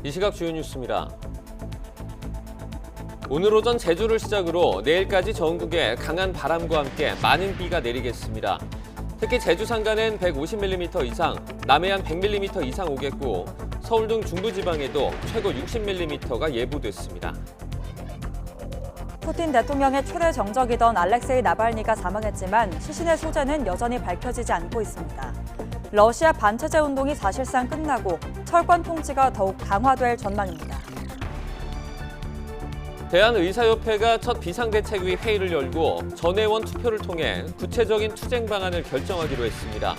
이 시각 주요 뉴스입니다. 오늘 오전 제주를 시작으로 내일까지 전국에 강한 바람과 함께 많은 비가 내리겠습니다. 특히 제주 산간엔 150mm 이상, 남해안 100mm 이상 오겠고 서울 등 중부지방에도 최고 60mm가 예보됐습니다. 푸틴 대통령의 최대 정적이던 알렉세이 나발니가 사망했지만 시신의 소재는 여전히 밝혀지지 않고 있습니다. 러시아 반체제 운동이 사실상 끝나고 철권 통치가 더욱 강화될 전망입니다. 대한의사협회가 첫 비상대책위 회의를 열고 전회원 투표를 통해 구체적인 투쟁 방안을 결정하기로 했습니다.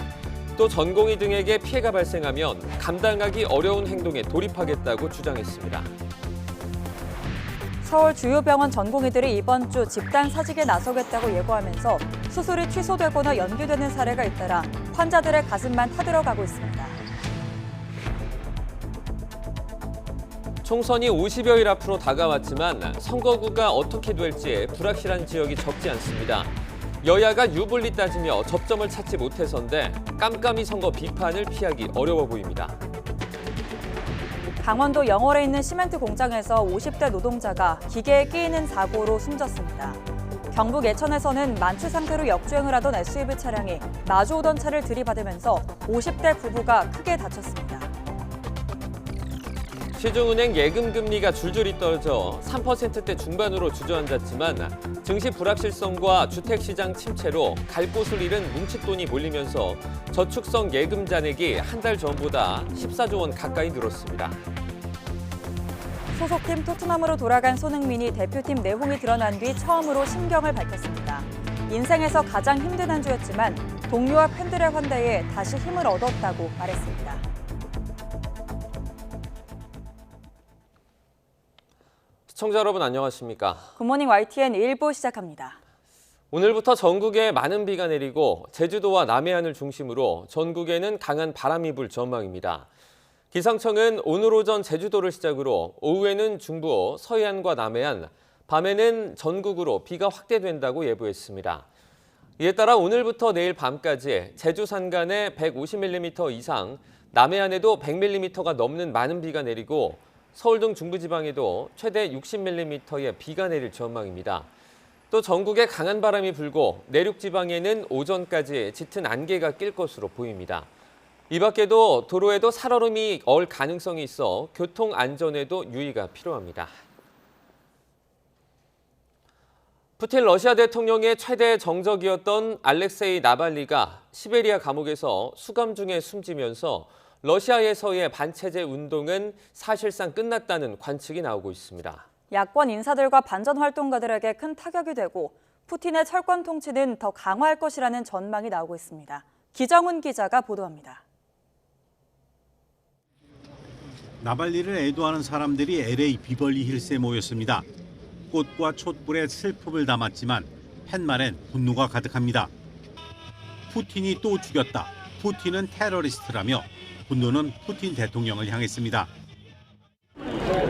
또 전공의 등에게 피해가 발생하면 감당하기 어려운 행동에 돌입하겠다고 주장했습니다. 서울 주요 병원 전공의들이 이번 주 집단 사직에 나서겠다고 예고하면서 수술이 취소되거나 연기되는 사례가 잇따라 환자들의 가슴만 타들어가고 있습니다. 총선이 50여일 앞으로 다가왔지만 선거구가 어떻게 될지 불확실한 지역이 적지 않습니다. 여야가 유불리 따지며 접점을 찾지 못해서인데 깜깜이 선거 비판을 피하기 어려워 보입니다. 강원도 영월에 있는 시멘트 공장에서 50대 노동자가 기계에 끼이는 사고로 숨졌습니다. 경북 예천에서는 만취 상태로 역주행을 하던 SUV 차량이 마주오던 차를 들이받으면서 50대 부부가 크게 다쳤습니다. 시중은행 예금 금리가 줄줄이 떨어져 3%대 중반으로 주저앉았지만 증시 불확실성과 주택시장 침체로 갈 곳을 잃은 뭉칫돈이 몰리면서 저축성 예금 잔액이 한 달 전보다 14조 원 가까이 늘었습니다. 소속팀 토트넘으로 돌아간 손흥민이 대표팀 내홍이 드러난 뒤 처음으로 심경을 밝혔습니다. 인생에서 가장 힘든 한 주였지만 동료와 팬들의 환대에 다시 힘을 얻었다고 말했습니다. 시청자 여러분 안녕하십니까? 굿모닝 YTN 1부 시작합니다. 오늘부터 전국에 많은 비가 내리고 제주도와 남해안을 중심으로 전국에는 강한 바람이 불 전망입니다. 기상청은 오늘 오전 제주도를 시작으로 오후에는 중부, 서해안과 남해안, 밤에는 전국으로 비가 확대된다고 예보했습니다. 이에 따라 오늘부터 내일 밤까지 제주 산간에 150mm 이상, 남해안에도 100mm가 넘는 많은 비가 내리고 서울 등 중부지방에도 최대 60mm의 비가 내릴 전망입니다. 또 전국에 강한 바람이 불고 내륙 지방에는 오전까지 짙은 안개가 낄 것으로 보입니다. 이 밖에도 도로에도 살얼음이 얼 가능성이 있어 교통 안전에도 유의가 필요합니다. 푸틴 러시아 대통령의 최대 정적이었던 알렉세이 나발니가 시베리아 감옥에서 수감 중에 숨지면서 러시아에서의 반체제 운동은 사실상 끝났다는 관측이 나오고 있습니다. 야권 인사들과 반전 활동가들에게 큰 타격이 되고 푸틴의 철권 통치는 더 강화할 것이라는 전망이 나오고 있습니다. 기정훈 기자가 보도합니다. 나발리를 애도하는 사람들이 LA 비벌리 힐스에 모였습니다. 꽃과 촛불에 슬픔을 담았지만 팻말엔 분노가 가득합니다. 푸틴이 또 죽였다. 푸틴은 테러리스트라며 분노는 푸틴 대통령을 향했습니다.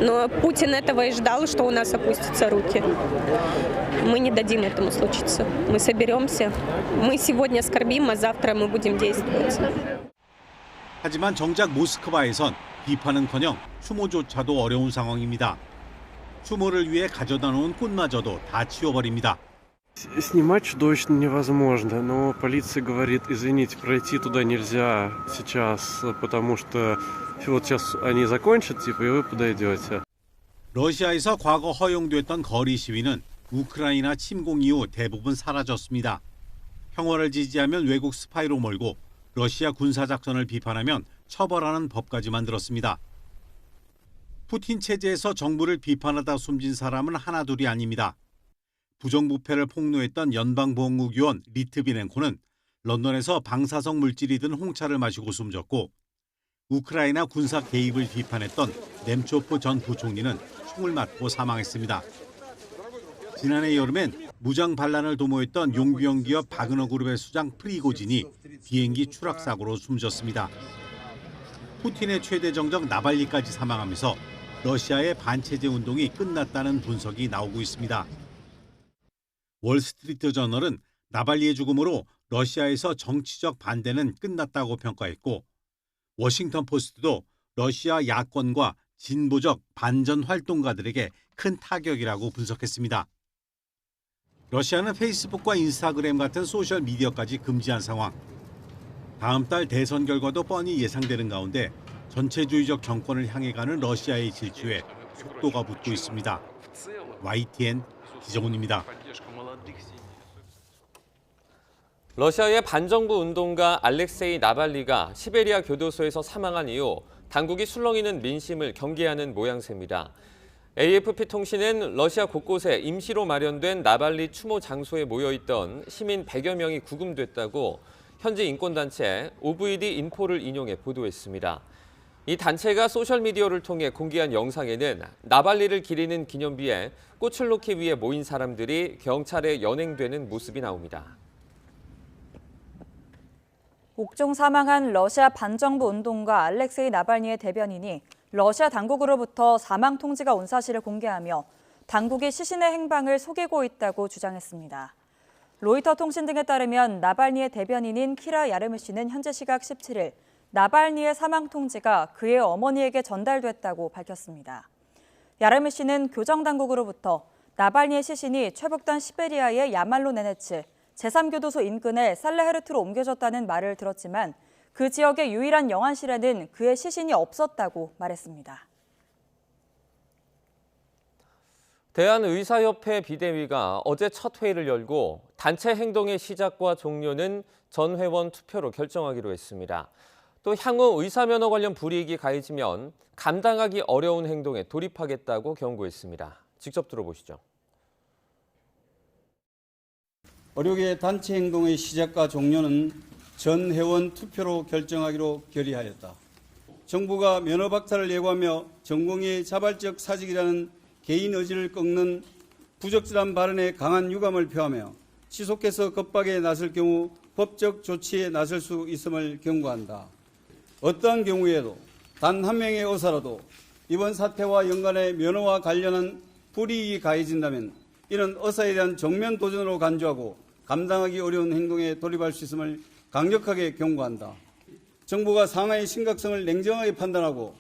Но Путин этого и ждал, что у нас опустятся руки. Мы не дадим этому случиться. Мы соберемся. Мы сегодня скорбим, а завтра мы будем действовать. 하지만 정작 모스크바에선 비판은커녕 추모조차도 어려운 상황입니다. 추모를 위해 가져다 놓은 꽃마저도 다 치워버립니다. Снимать чудовищно невозможно, но полиция говорит, извините, пройти туда нельзя сейчас, потому что вот сейчас они закончат, типа, и вы подойдете. 러시아에서 과거 허용됐던 거리 시위는 우크라이나 침공 이후 대부분 사라졌습니다. 평화를 지지하면 외국 스파이로 몰고 러시아 군사작전을 비판하면 처벌하는 법까지 만들었습니다. 푸틴 체제에서 정부를 비판하다 숨진 사람은 하나둘이 아닙니다. 부정부패를 폭로했던 연방보안국요원 리트비넨코는 런던에서 방사성 물질이 든 홍차를 마시고 숨졌고 우크라이나 군사 개입을 비판했던 넴초프 전 부총리는 총을 맞고 사망했습니다. 지난해 여름엔 무장 반란을 도모했던 용병 기업 바그너 그룹의 수장 프리고진이 비행기 추락 사고로 숨졌습니다. 푸틴의 최대 정적 나발리까지 사망하면서 러시아의 반체제 운동이 끝났다는 분석이 나오고 있습니다. 월스트리트 저널은 나발리의 죽음으로 러시아에서 정치적 반대는 끝났다고 평가했고 워싱턴 포스트도 러시아 야권과 진보적 반전 활동가들에게 큰 타격이라고 분석했습니다. 러시아는 페이스북과 인스타그램 같은 소셜미디어까지 금지한 상황. 다음 달 대선 결과도 뻔히 예상되는 가운데 전체주의적 정권을 향해 가는 러시아의 질주에 속도가 붙고 있습니다. YTN 기정훈입니다. 러시아의 반정부 운동가 알렉세이 나발리가 시베리아 교도소에서 사망한 이후 당국이 술렁이는 민심을 경계하는 모양새입니다. AFP 통신은 러시아 곳곳에 임시로 마련된 나발리 추모 장소에 모여있던 시민 100여 명이 구금됐다고 현지 인권단체 OVD 인포를 인용해 보도했습니다. 이 단체가 소셜미디어를 통해 공개한 영상에는 나발리를 기리는 기념비에 꽃을 놓기 위해 모인 사람들이 경찰에 연행되는 모습이 나옵니다. 옥중 사망한 러시아 반정부 운동가 알렉세이 나발니의 대변인이 러시아 당국으로부터 사망 통지가 온 사실을 공개하며 당국이 시신의 행방을 속이고 있다고 주장했습니다. 로이터 통신 등에 따르면 나발니의 대변인인 키라 야르무시는 현재 시각 17일 나발니의 사망 통지가 그의 어머니에게 전달됐다고 밝혔습니다. 야르무시는 교정 당국으로부터 나발니의 시신이 최북단 시베리아의 야말로 네네츠 제3교도소 인근의 살레헤르트로 옮겨졌다는 말을 들었지만 그 지역의 유일한 영안실에는 그의 시신이 없었다고 말했습니다. 대한의사협회 비대위가 어제 첫 회의를 열고 단체 행동의 시작과 종료는 전 회원 투표로 결정하기로 했습니다. 또 향후 의사면허 관련 불이익이 가해지면 감당하기 어려운 행동에 돌입하겠다고 경고했습니다. 직접 들어보시죠. 의료계 단체 행동의 시작과 종료는 전 회원 투표로 결정하기로 결의하였다. 정부가 면허 박탈을 예고하며 전공의의 자발적 사직이라는 개인 의지를 꺾는 부적절한 발언에 강한 유감을 표하며 지속해서 겁박에 나설 경우 법적 조치에 나설 수 있음을 경고한다. 어떠한 경우에도 단 한 명의 의사라도 이번 사태와 연관해 면허와 관련한 불이익이 가해진다면 이는 의사에 대한 정면 도전으로 간주하고 감당하기 어려운 행동에 돌입할 수 있음을 강력하게 경고한다. 정부가 상황의 심각성을 냉정하게 판단하고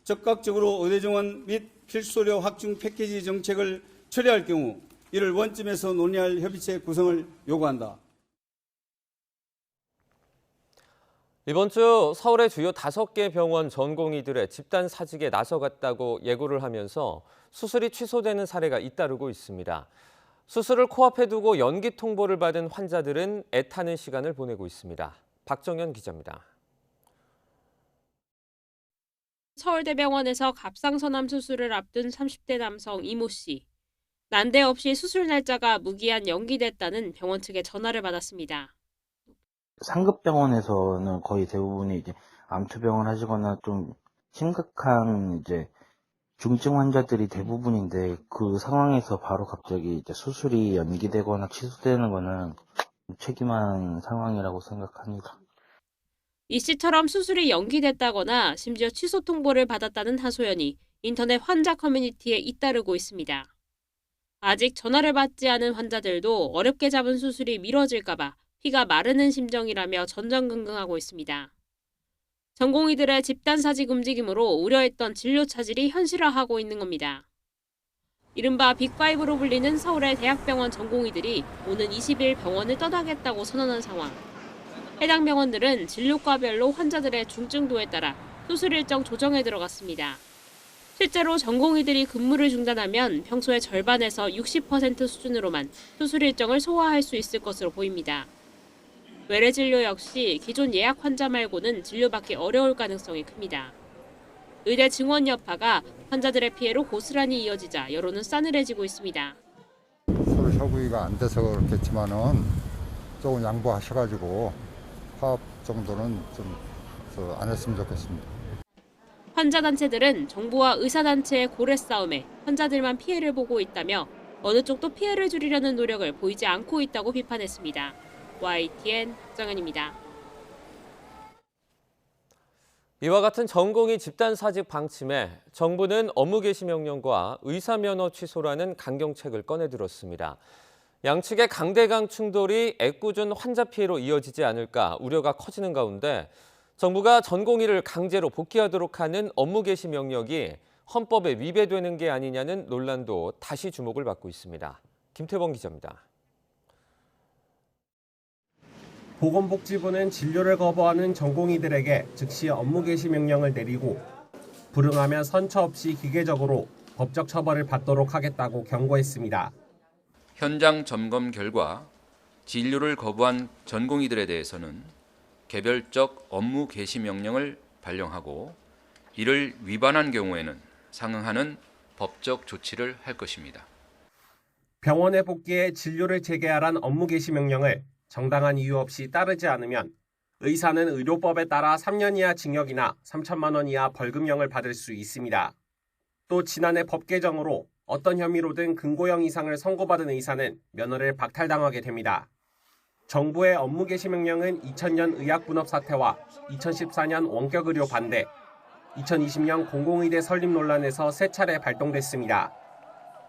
적극적으로 의대 정원 및 필수의료 확충 패키지 정책을 처리할 경우 이를 원점에서 논의할 협의체 구성을 요구한다. 이번 주 서울의 주요 5개 병원 전공의들의 집단 사직에 나서갔다고 예고를 하면서 수술이 취소되는 사례가 잇따르고 있습니다. 수술을 코앞에 두고 연기 통보를 받은 환자들은 애타는 시간을 보내고 있습니다. 박정현 기자입니다. 서울대병원에서 갑상선암 수술을 앞둔 30대 남성 이모 씨. 난데없이 수술 날짜가 무기한 연기됐다는 병원 측의 전화를 받았습니다. 상급 병원에서는 거의 대부분이 이제 암투병을 하시거나 좀 심각한 이제 중증 환자들이 대부분인데 그 상황에서 바로 갑자기 이제 수술이 연기되거나 취소되는 거는 책임한 상황이라고 생각합니다. 이 씨처럼 수술이 연기됐다거나 심지어 취소 통보를 받았다는 하소연이 인터넷 환자 커뮤니티에 잇따르고 있습니다. 아직 전화를 받지 않은 환자들도 어렵게 잡은 수술이 미뤄질까 봐 피가 마르는 심정이라며 전전긍긍하고 있습니다. 전공의들의 집단사직 움직임으로 우려했던 진료 차질이 현실화하고 있는 겁니다. 이른바 빅5로 불리는 서울의 대학병원 전공의들이 오는 20일 병원을 떠나겠다고 선언한 상황. 해당 병원들은 진료과별로 환자들의 중증도에 따라 수술 일정 조정에 들어갔습니다. 실제로 전공의들이 근무를 중단하면 평소의 절반에서 60% 수준으로만 수술 일정을 소화할 수 있을 것으로 보입니다. 외래 진료 역시 기존 예약 환자 말고는 진료받기 어려울 가능성이 큽니다. 의대 증원 여파가 환자들의 피해로 고스란히 이어지자 여론은 싸늘해지고 있습니다. 수술 협의가 안 돼서 그렇겠지만은 조금 양보하셔가지고 파업 정도는 좀 안 했으면 좋겠습니다. 환자단체들은 정부와 의사단체의 고래 싸움에 환자들만 피해를 보고 있다며 어느 쪽도 피해를 줄이려는 노력을 보이지 않고 있다고 비판했습니다. YTN 정현입니다. 이와 같은 전공의 집단사직 방침에 정부는 업무 개시 명령과 의사면허 취소라는 강경책을 꺼내들었습니다. 양측의 강대강 충돌이 애꿎은 환자 피해로 이어지지 않을까 우려가 커지는 가운데 정부가 전공의를 강제로 복귀하도록 하는 업무 개시 명령이 헌법에 위배되는 게 아니냐는 논란도 다시 주목을 받고 있습니다. 김태범 기자입니다. 보건복지부는 진료를 거부하는 전공의들에게 즉시 업무 개시 명령을 내리고 불응하면 선처 없이 기계적으로 법적 처벌을 받도록 하겠다고 경고했습니다. 현장 점검 결과 진료를 거부한 전공의들에 대해서는 개별적 업무 개시 명령을 발령하고 이를 위반한 경우에는 상응하는 법적 조치를 할 것입니다. 병원에 복귀해 진료를 재개하란 업무 개시 명령을 정당한 이유 없이 따르지 않으면 의사는 의료법에 따라 3년 이하 징역이나 3천만 원 이하 벌금형을 받을 수 있습니다. 또 지난해 법 개정으로 어떤 혐의로든 금고형 이상을 선고받은 의사는 면허를 박탈당하게 됩니다. 정부의 업무 개시 명령은 2000년 의학분업 사태와 2014년 원격의료 반대, 2020년 공공의대 설립 논란에서 3차례 발동됐습니다.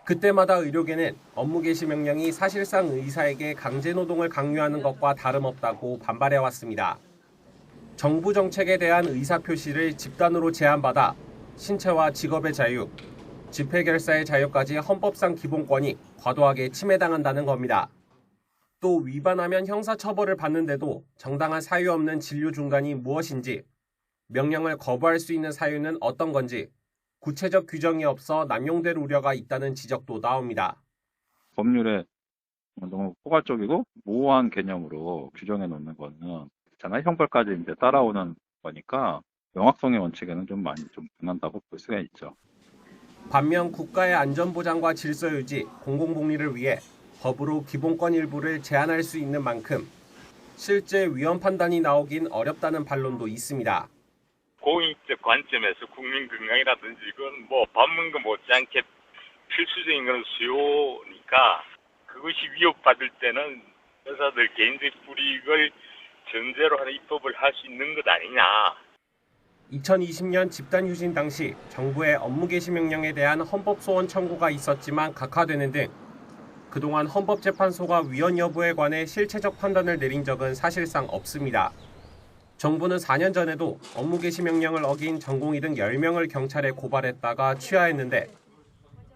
그때마다 의료계는 업무 개시 명령이 사실상 의사에게 강제노동을 강요하는 것과 다름없다고 반발해왔습니다. 정부 정책에 대한 의사표시를 집단으로 제한받아 신체와 직업의 자유, 집회결사의 자유까지 헌법상 기본권이 과도하게 침해당한다는 겁니다. 또 위반하면 형사처벌을 받는데도 정당한 사유 없는 진료 중단이 무엇인지, 명령을 거부할 수 있는 사유는 어떤 건지 구체적 규정이 없어 남용될 우려가 있다는 지적도 나옵니다. 법률에 너무 포괄적이고 모호한 개념으로 규정해 놓는 거는 있잖아요. 형벌까지 이제 따라오는 거니까 명확성의 원칙에는 좀 많이 좀 변한다고 볼 수가 있죠. 반면 국가의 안전보장과 질서유지, 공공복리를 위해 법으로 기본권 일부를 제한할 수 있는 만큼 실제 위헌 판단이 나오긴 어렵다는 반론도 있습니다. 공익적 관점에서 국민 건강이라든지 이건 뭐 밥 먹는 거 못지않게 필수적인 건 수요니까 그것이 위협받을 때는 의사들 개인적 불이익을 전제로 하는 입법을 할 수 있는 것 아니냐. 2020년 집단휴진 당시 정부의 업무 개시 명령에 대한 헌법 소원 청구가 있었지만 각하되는 등 그동안 헌법재판소가 위헌 여부에 관해 실체적 판단을 내린 적은 사실상 없습니다. 정부는 4년 전에도 업무 개시 명령을 어긴 전공의 등 10명을 경찰에 고발했다가 취하했는데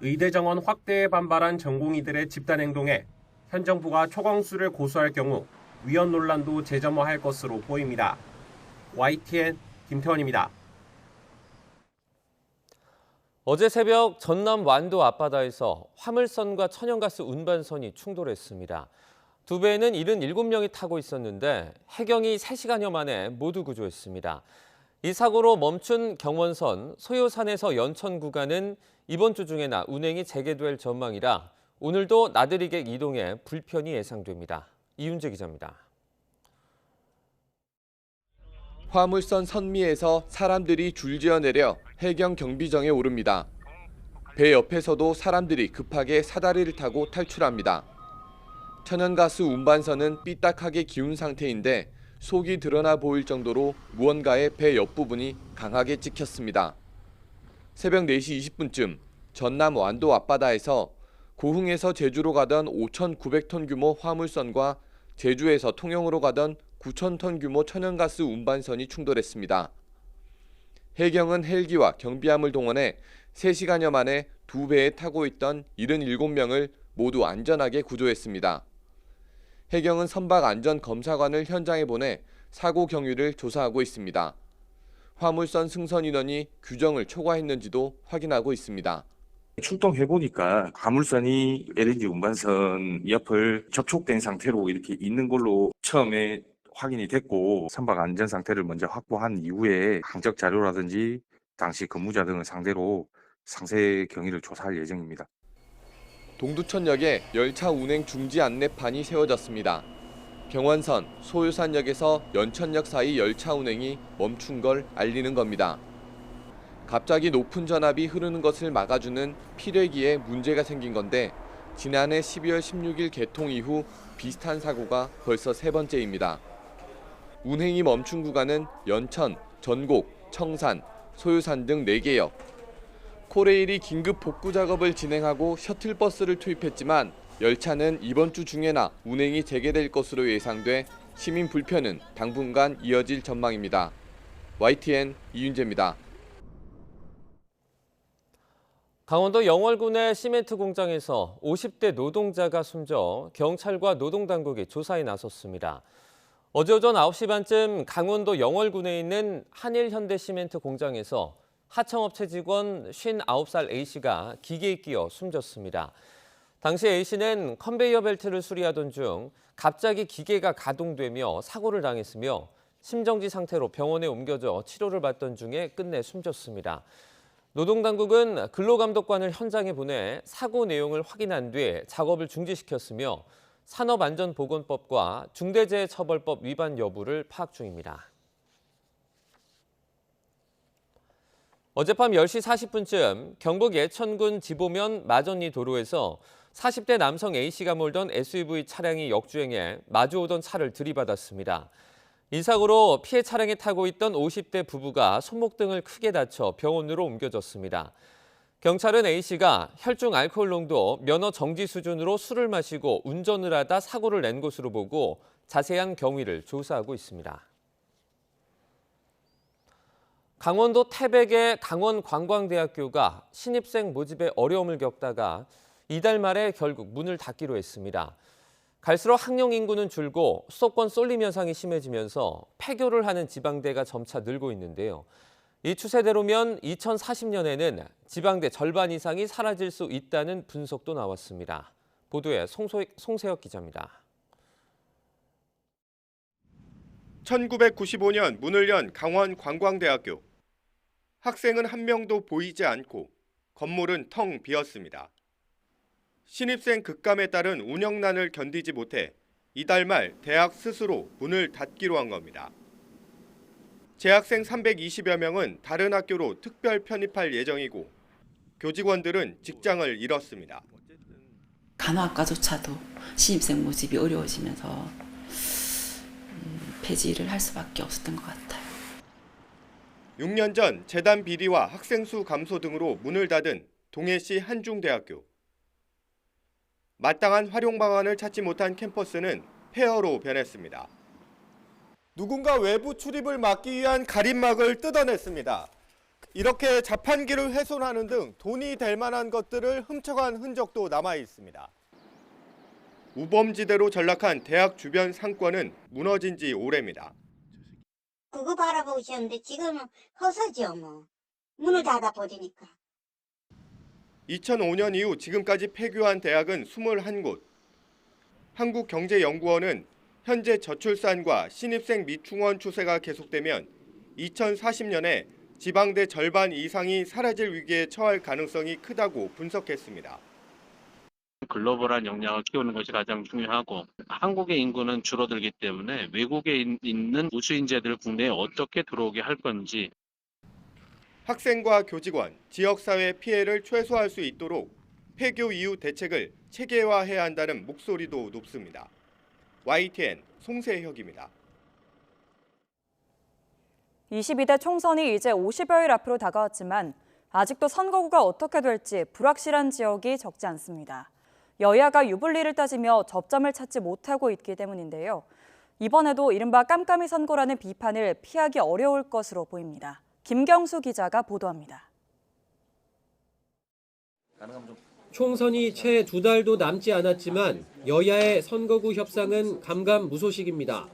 의대 정원 확대에 반발한 전공의들의 집단 행동에 현 정부가 초광수를 고수할 경우 위헌 논란도 재점화할 것으로 보입니다. YTN 김태원입니다. 어제 새벽 전남 완도 앞바다에서 화물선과 천연가스 운반선이 충돌했습니다. 두 배에는 77명이 타고 있었는데 해경이 3시간여 만에 모두 구조했습니다. 이 사고로 멈춘 경원선 소요산에서 연천 구간은 이번 주 중에나 운행이 재개될 전망이라 오늘도 나들이객 이동에 불편이 예상됩니다. 이윤재 기자입니다. 화물선 선미에서 사람들이 줄지어 내려 해경 경비정에 오릅니다. 배 옆에서도 사람들이 급하게 사다리를 타고 탈출합니다. 천연가스 운반선은 삐딱하게 기운 상태인데 속이 드러나 보일 정도로 무언가의 배 옆부분이 강하게 찍혔습니다. 새벽 4시 20분쯤 전남 완도 앞바다에서 고흥에서 제주로 가던 5,900톤 규모 화물선과 제주에서 통영으로 가던 9,000톤 규모 천연가스 운반선이 충돌했습니다. 해경은 헬기와 경비함을 동원해 3시간여 만에 두 배에 타고 있던 77명을 모두 안전하게 구조했습니다. 해경은 선박안전검사관을 현장에 보내 사고 경위를 조사하고 있습니다. 화물선 승선 인원이 규정을 초과했는지도 확인하고 있습니다. 출동해보니까 화물선이 LNG 운반선 옆을 접촉된 상태로 이렇게 있는 걸로 처음에 확인이 됐고 선박 안전 상태를 먼저 확보한 이후에 항적 자료라든지 당시 근무자 등을 상대로 상세 경위를 조사할 예정입니다. 동두천역에 열차 운행 중지 안내판이 세워졌습니다. 경원선, 소요산역에서 연천역 사이 열차 운행이 멈춘 걸 알리는 겁니다. 갑자기 높은 전압이 흐르는 것을 막아주는 필회기에 문제가 생긴 건데 지난해 12월 16일 개통 이후 비슷한 사고가 벌써 3번째입니다. 운행이 멈춘 구간은 연천, 전곡, 청산, 소요산 등 4개역. 코레일이 긴급 복구 작업을 진행하고 셔틀버스를 투입했지만 열차는 이번 주 중에나 운행이 재개될 것으로 예상돼 시민 불편은 당분간 이어질 전망입니다. YTN 이윤재입니다. 강원도 영월군의 시멘트 공장에서 50대 노동자가 숨져 경찰과 노동당국이 조사에 나섰습니다. 어제 오전 9시 반쯤 강원도 영월군에 있는 한일현대시멘트 공장에서 하청업체 직원 59살 A씨가 기계에 끼어 숨졌습니다. 당시 A씨는 컨베이어 벨트를 수리하던 중 갑자기 기계가 가동되며 사고를 당했으며 심정지 상태로 병원에 옮겨져 치료를 받던 중에 끝내 숨졌습니다. 노동당국은 근로감독관을 현장에 보내 사고 내용을 확인한 뒤 작업을 중지시켰으며 산업안전보건법과 중대재해처벌법 위반 여부를 파악 중입니다. 어젯밤 10시 40분쯤 경북 예천군 지보면 마전리 도로에서 40대 남성 A씨가 몰던 SUV 차량이 역주행해 마주오던 차를 들이받았습니다. 이 사고로 피해 차량에 타고 있던 50대 부부가 손목 등을 크게 다쳐 병원으로 옮겨졌습니다. 경찰은 A씨가 혈중 알코올 농도 면허 정지 수준으로 술을 마시고 운전을 하다 사고를 낸 것으로 보고 자세한 경위를 조사하고 있습니다. 강원도 태백의 강원관광대학교가 신입생 모집에 어려움을 겪다가 이달 말에 결국 문을 닫기로 했습니다. 갈수록 학령 인구는 줄고 수도권 쏠림 현상이 심해지면서 폐교를 하는 지방대가 점차 늘고 있는데요. 이 추세대로면 2040년에는 지방대 절반 이상이 사라질 수 있다는 분석도 나왔습니다. 보도에 송세혁 기자입니다. 1995년 문을 연 강원관광대학교. 학생은 한 명도 보이지 않고 건물은 텅 비었습니다. 신입생 급감에 따른 운영난을 견디지 못해 이달 말 대학 스스로 문을 닫기로 한 겁니다. 재학생 320여 명은 다른 학교로 특별 편입할 예정이고 교직원들은 직장을 잃었습니다. 간호학과조차도 신입생 모집이 어려워지면서 폐지를 할 수밖에 없었던 것 같아요. 6년 전 재단 비리와 학생 수 감소 등으로 문을 닫은 동해시 한중대학교. 마땅한 활용 방안을 찾지 못한 캠퍼스는 폐허로 변했습니다. 누군가 외부 출입을 막기 위한 가림막을 뜯어냈습니다. 이렇게 자판기를 훼손하는 등 돈이 될 만한 것들을 훔쳐간 흔적도 남아 있습니다. 우범지대로 전락한 대학 주변 상권은 무너진 지 오래입니다. 그거 바라보고 있었는데 지금은 허서죠 뭐. 문을 닫아버리니까. 2005년 이후 지금까지 폐교한 대학은 21곳. 한국경제연구원은 현재 저출산과 신입생 미충원 추세가 계속되면 2040년에 지방대 절반 이상이 사라질 위기에 처할 가능성이 크다고 분석했습니다. 글로벌한 역량을 키우는 것이 가장 중요하고 한국의 인구는 줄어들기 때문에 외국에 있는 우수 인재들을 국내에 어떻게 들어오게 할 건지. 학생과 교직원, 지역사회 피해를 최소화할 수 있도록 폐교 이후 대책을 체계화해야 한다는 목소리도 높습니다. YTN 송세혁입니다. 22대 총선이 이제 50여일 앞으로 다가왔지만 아직도 선거구가 어떻게 될지 불확실한 지역이 적지 않습니다. 여야가 유불리를 따지며 접점을 찾지 못하고 있기 때문인데요. 이번에도 이른바 깜깜이 선거라는 비판을 피하기 어려울 것으로 보입니다. 김경수 기자가 보도합니다. 총선이 채 2달도 남지 않았지만 여야의 선거구 협상은 감감무소식입니다.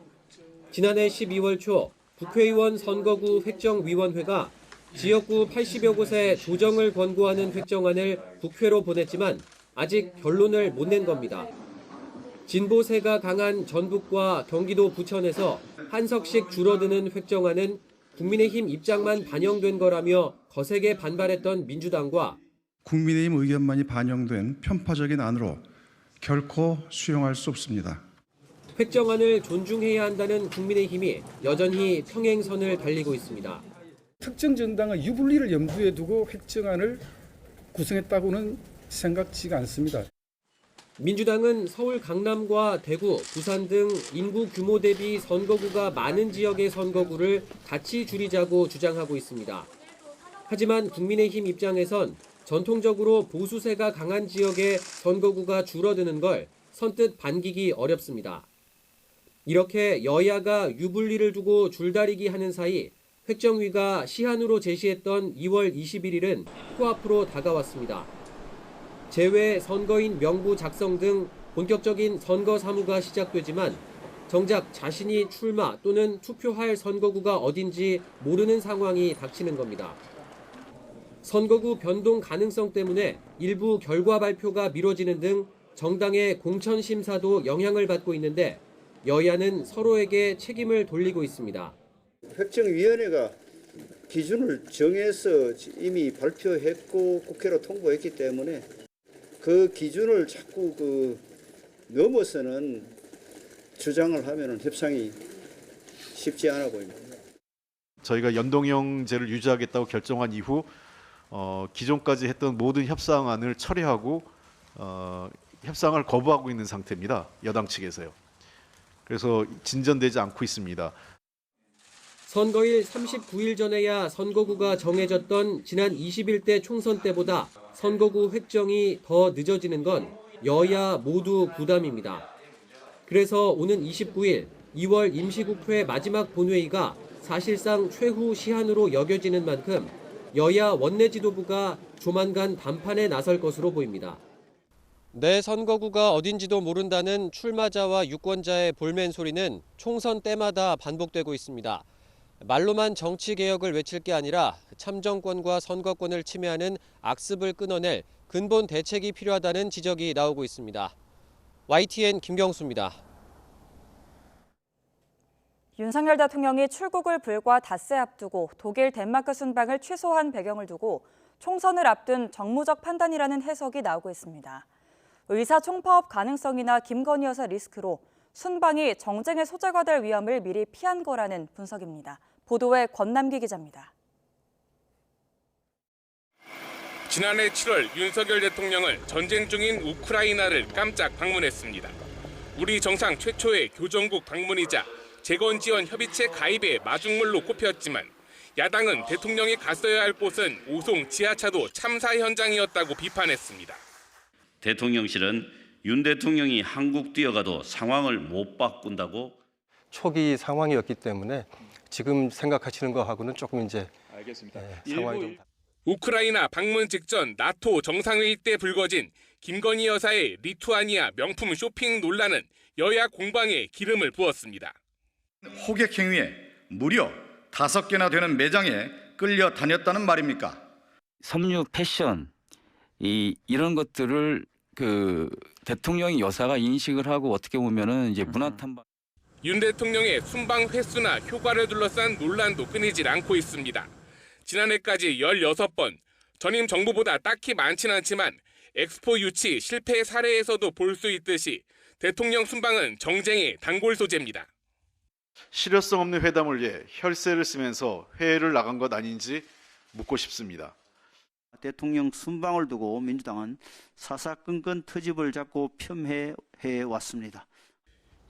지난해 12월 초 국회의원 선거구 획정위원회가 지역구 80여 곳에 조정을 권고하는 획정안을 국회로 보냈지만 아직 결론을 못 낸 겁니다. 진보세가 강한 전북과 경기도 부천에서 한 석씩 줄어드는 획정안은 국민의힘 입장만 반영된 거라며 거세게 반발했던 민주당과 국민의힘 의견만이 반영된 편파적인 안으로 결코 수용할 수 없습니다. 획정안을 존중해야 한다는 국민의힘이 여전히 평행선을 달리고 있습니다. 특정 정당의 유불리를 염두에 두고 획정안을 구성했다고는 생각지가 않습니다. 민주당은 서울 강남과 대구, 부산 등 인구 규모 대비 선거구가 많은 지역의 선거구를 같이 줄이자고 주장하고 있습니다. 하지만 국민의힘 입장에선 전통적으로 보수세가 강한 지역의 선거구가 줄어드는 걸 선뜻 반기기 어렵습니다. 이렇게 여야가 유불리를 두고 줄다리기 하는 사이 획정위가 시한으로 제시했던 2월 21일은 코앞으로 다가왔습니다. 제외 선거인 명부 작성 등 본격적인 선거 사무가 시작되지만 정작 자신이 출마 또는 투표할 선거구가 어딘지 모르는 상황이 닥치는 겁니다. 선거구 변동 가능성 때문에 일부 결과 발표가 미뤄지는 등 정당의 공천 심사도 영향을 받고 있는데 여야는 서로에게 책임을 돌리고 있습니다. 획정위원회가 기준을 정해서 이미 발표했고 국회로 통보했기 때문에 그 기준을 자꾸 넘어서는 주장을 하면 협상이 쉽지 않아 보입니다. 저희가 연동형제를 유지하겠다고 결정한 이후 기존까지 했던 모든 협상안을 철회하고 협상을 거부하고 있는 상태입니다. 여당 측에서요. 그래서 진전되지 않고 있습니다. 선거일 39일 전에야 선거구가 정해졌던 지난 21대 총선 때보다 선거구 획정이 더 늦어지는 건 여야 모두 부담입니다. 그래서 오는 29일 2월 임시국회 마지막 본회의가 사실상 최후 시한으로 여겨지는 만큼 여야 원내 지도부가 조만간 단판에 나설 것으로 보입니다. 내 선거구가 어딘지도 모른다는 출마자와 유권자의 볼멘 소리는 총선 때마다 반복되고 있습니다. 말로만 정치개혁을 외칠 게 아니라 참정권과 선거권을 침해하는 악습을 끊어낼 근본 대책이 필요하다는 지적이 나오고 있습니다. YTN 김경수입니다. 윤석열 대통령이 출국을 불과 닷새 앞두고 독일, 덴마크 순방을 취소한 배경을 두고 총선을 앞둔 정무적 판단이라는 해석이 나오고 있습니다. 의사총파업 가능성이나 김건희 여사 리스크로 순방이 정쟁의 소재가 될 위험을 미리 피한 거라는 분석입니다. 보도에 권남기 기자입니다. 지난해 7월 윤석열 대통령은 전쟁 중인 우크라이나를 깜짝 방문했습니다. 우리 정상 최초의 교정국 방문이자 재건지원 협의체 가입의 마중물로 꼽혔지만 야당은 대통령이 갔어야 할 곳은 오송 지하차도 참사 현장이었다고 비판했습니다. 대통령실은 윤 대통령이 한국 뛰어가도 상황을 못 바꾼다고 초기 상황이었기 때문에 지금 생각하시는 거하고는 조금 이제 상황이 좀 우크라이나 방문 직전 나토 정상회의 때 불거진 김건희 여사의 리투아니아 명품 쇼핑 논란은 여야 공방에 기름을 부었습니다. 호객 행위에 무려 5개나 되는 매장에 끌려 다녔다는 말입니까? 섬유 패션 이런 것들을 대통령이 여사가 인식을 하고 어떻게 보면은 이제 문화 탐방. 윤 대통령의 순방 횟수나 효과를 둘러싼 논란도 끊이질 않고 있습니다. 지난해까지 16번, 전임 정부보다 딱히 많진 않지만 엑스포 유치 실패 사례에서도 볼 수 있듯이 대통령 순방은 정쟁의 단골 소재입니다. 실효성 없는 회담을 위해 혈세를 쓰면서 회의를 나간 것 아닌지 묻고 싶습니다. 대통령 순방을 두고 민주당은 사사건건 트집을 잡고 폄훼해 왔습니다.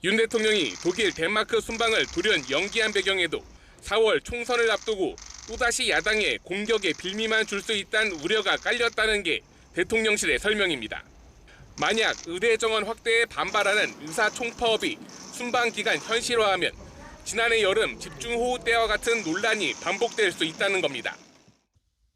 윤 대통령이 독일, 덴마크 순방을 돌연 연기한 배경에도 4월 총선을 앞두고 또다시 야당에 공격의 빌미만 줄 수 있다는 우려가 깔렸다는 게 대통령실의 설명입니다. 만약 의대 정원 확대에 반발하는 의사총파업이 순방 기간 현실화하면 지난해 여름 집중호우 때와 같은 논란이 반복될 수 있다는 겁니다.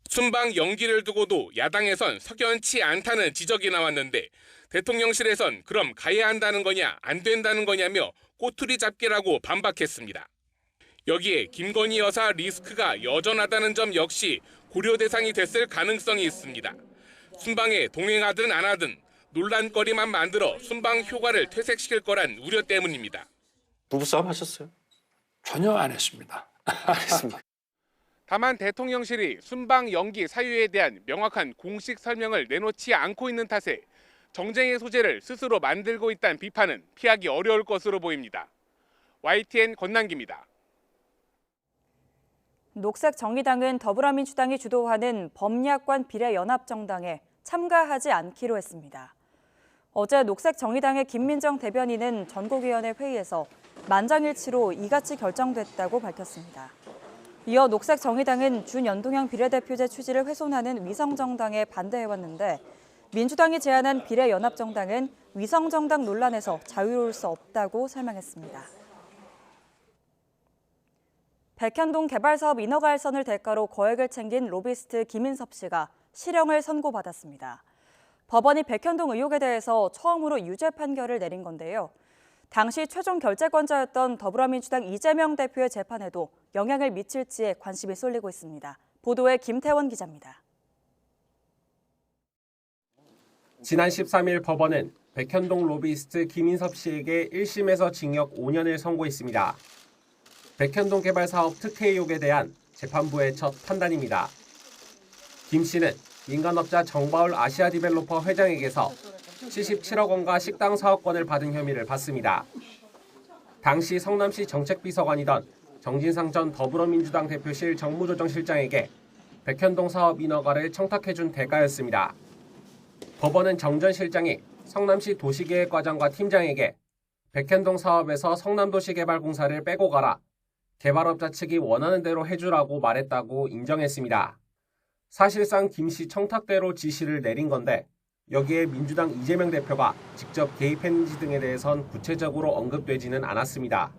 순방 연기를 두고도 야당에선 석연치 않다는 지적이 나왔는데 대통령실에선 그럼 가야 한다는 거냐 안 된다는 거냐며 꼬투리 잡기라고 반박했습니다. 여기에 김건희 여사 리스크가 여전하다는 점 역시 고려 대상이 됐을 가능성이 있습니다. 순방에 동행하든 안 하든 논란거리만 만들어 순방 효과를 퇴색시킬 거란 우려 때문입니다. 부부싸움 하셨어요? 전혀 안 했습니다. 안 했습니다. 다만 대통령실이 순방 연기 사유에 대한 명확한 공식 설명을 내놓지 않고 있는 탓에 정쟁의 소재를 스스로 만들고 있다는 비판은 피하기 어려울 것으로 보입니다. YTN 권남기입니다. 녹색정의당은 더불어민주당이 주도하는 범야권 비례연합정당에 참가하지 않기로 했습니다. 어제 녹색정의당의 김민정 대변인은 전국위원회 회의에서 만장일치로 이같이 결정됐다고 밝혔습니다. 이어 녹색정의당은 준연동형 비례대표제 취지를 훼손하는 위성정당에 반대해왔는데 민주당이 제안한 비례연합정당은 위성정당 논란에서 자유로울 수 없다고 설명했습니다. 백현동 개발사업 인허가 알선을 대가로 거액을 챙긴 로비스트 김인섭 씨가 실형을 선고받았습니다. 법원이 백현동 의혹에 대해서 처음으로 유죄 판결을 내린 건데요. 당시 최종 결재권자였던 더불어민주당 이재명 대표의 재판에도 영향을 미칠지에 관심이 쏠리고 있습니다. 보도에 김태원 기자입니다. 지난 13일 법원은 백현동 로비스트 김인섭 씨에게 1심에서 징역 5년을 선고했습니다. 백현동 개발 사업 특혜 의혹에 대한 재판부의 첫 판단입니다. 김 씨는 민간업자 정바울 아시아디벨로퍼 회장에게서 77억 원과 식당 사업권을 받은 혐의를 받습니다. 당시 성남시 정책비서관이던 정진상 전 더불어민주당 대표실 정무조정실장에게 백현동 사업 인허가를 청탁해준 대가였습니다. 법원은 정 전 실장이 성남시 도시계획과장과 팀장에게 백현동 사업에서 성남도시개발공사를 빼고 가라, 개발업자 측이 원하는 대로 해주라고 말했다고 인정했습니다. 사실상 김 씨 청탁대로 지시를 내린 건데 여기에 민주당 이재명 대표가 직접 개입했는지 등에 대해선 구체적으로 언급되지는 않았습니다.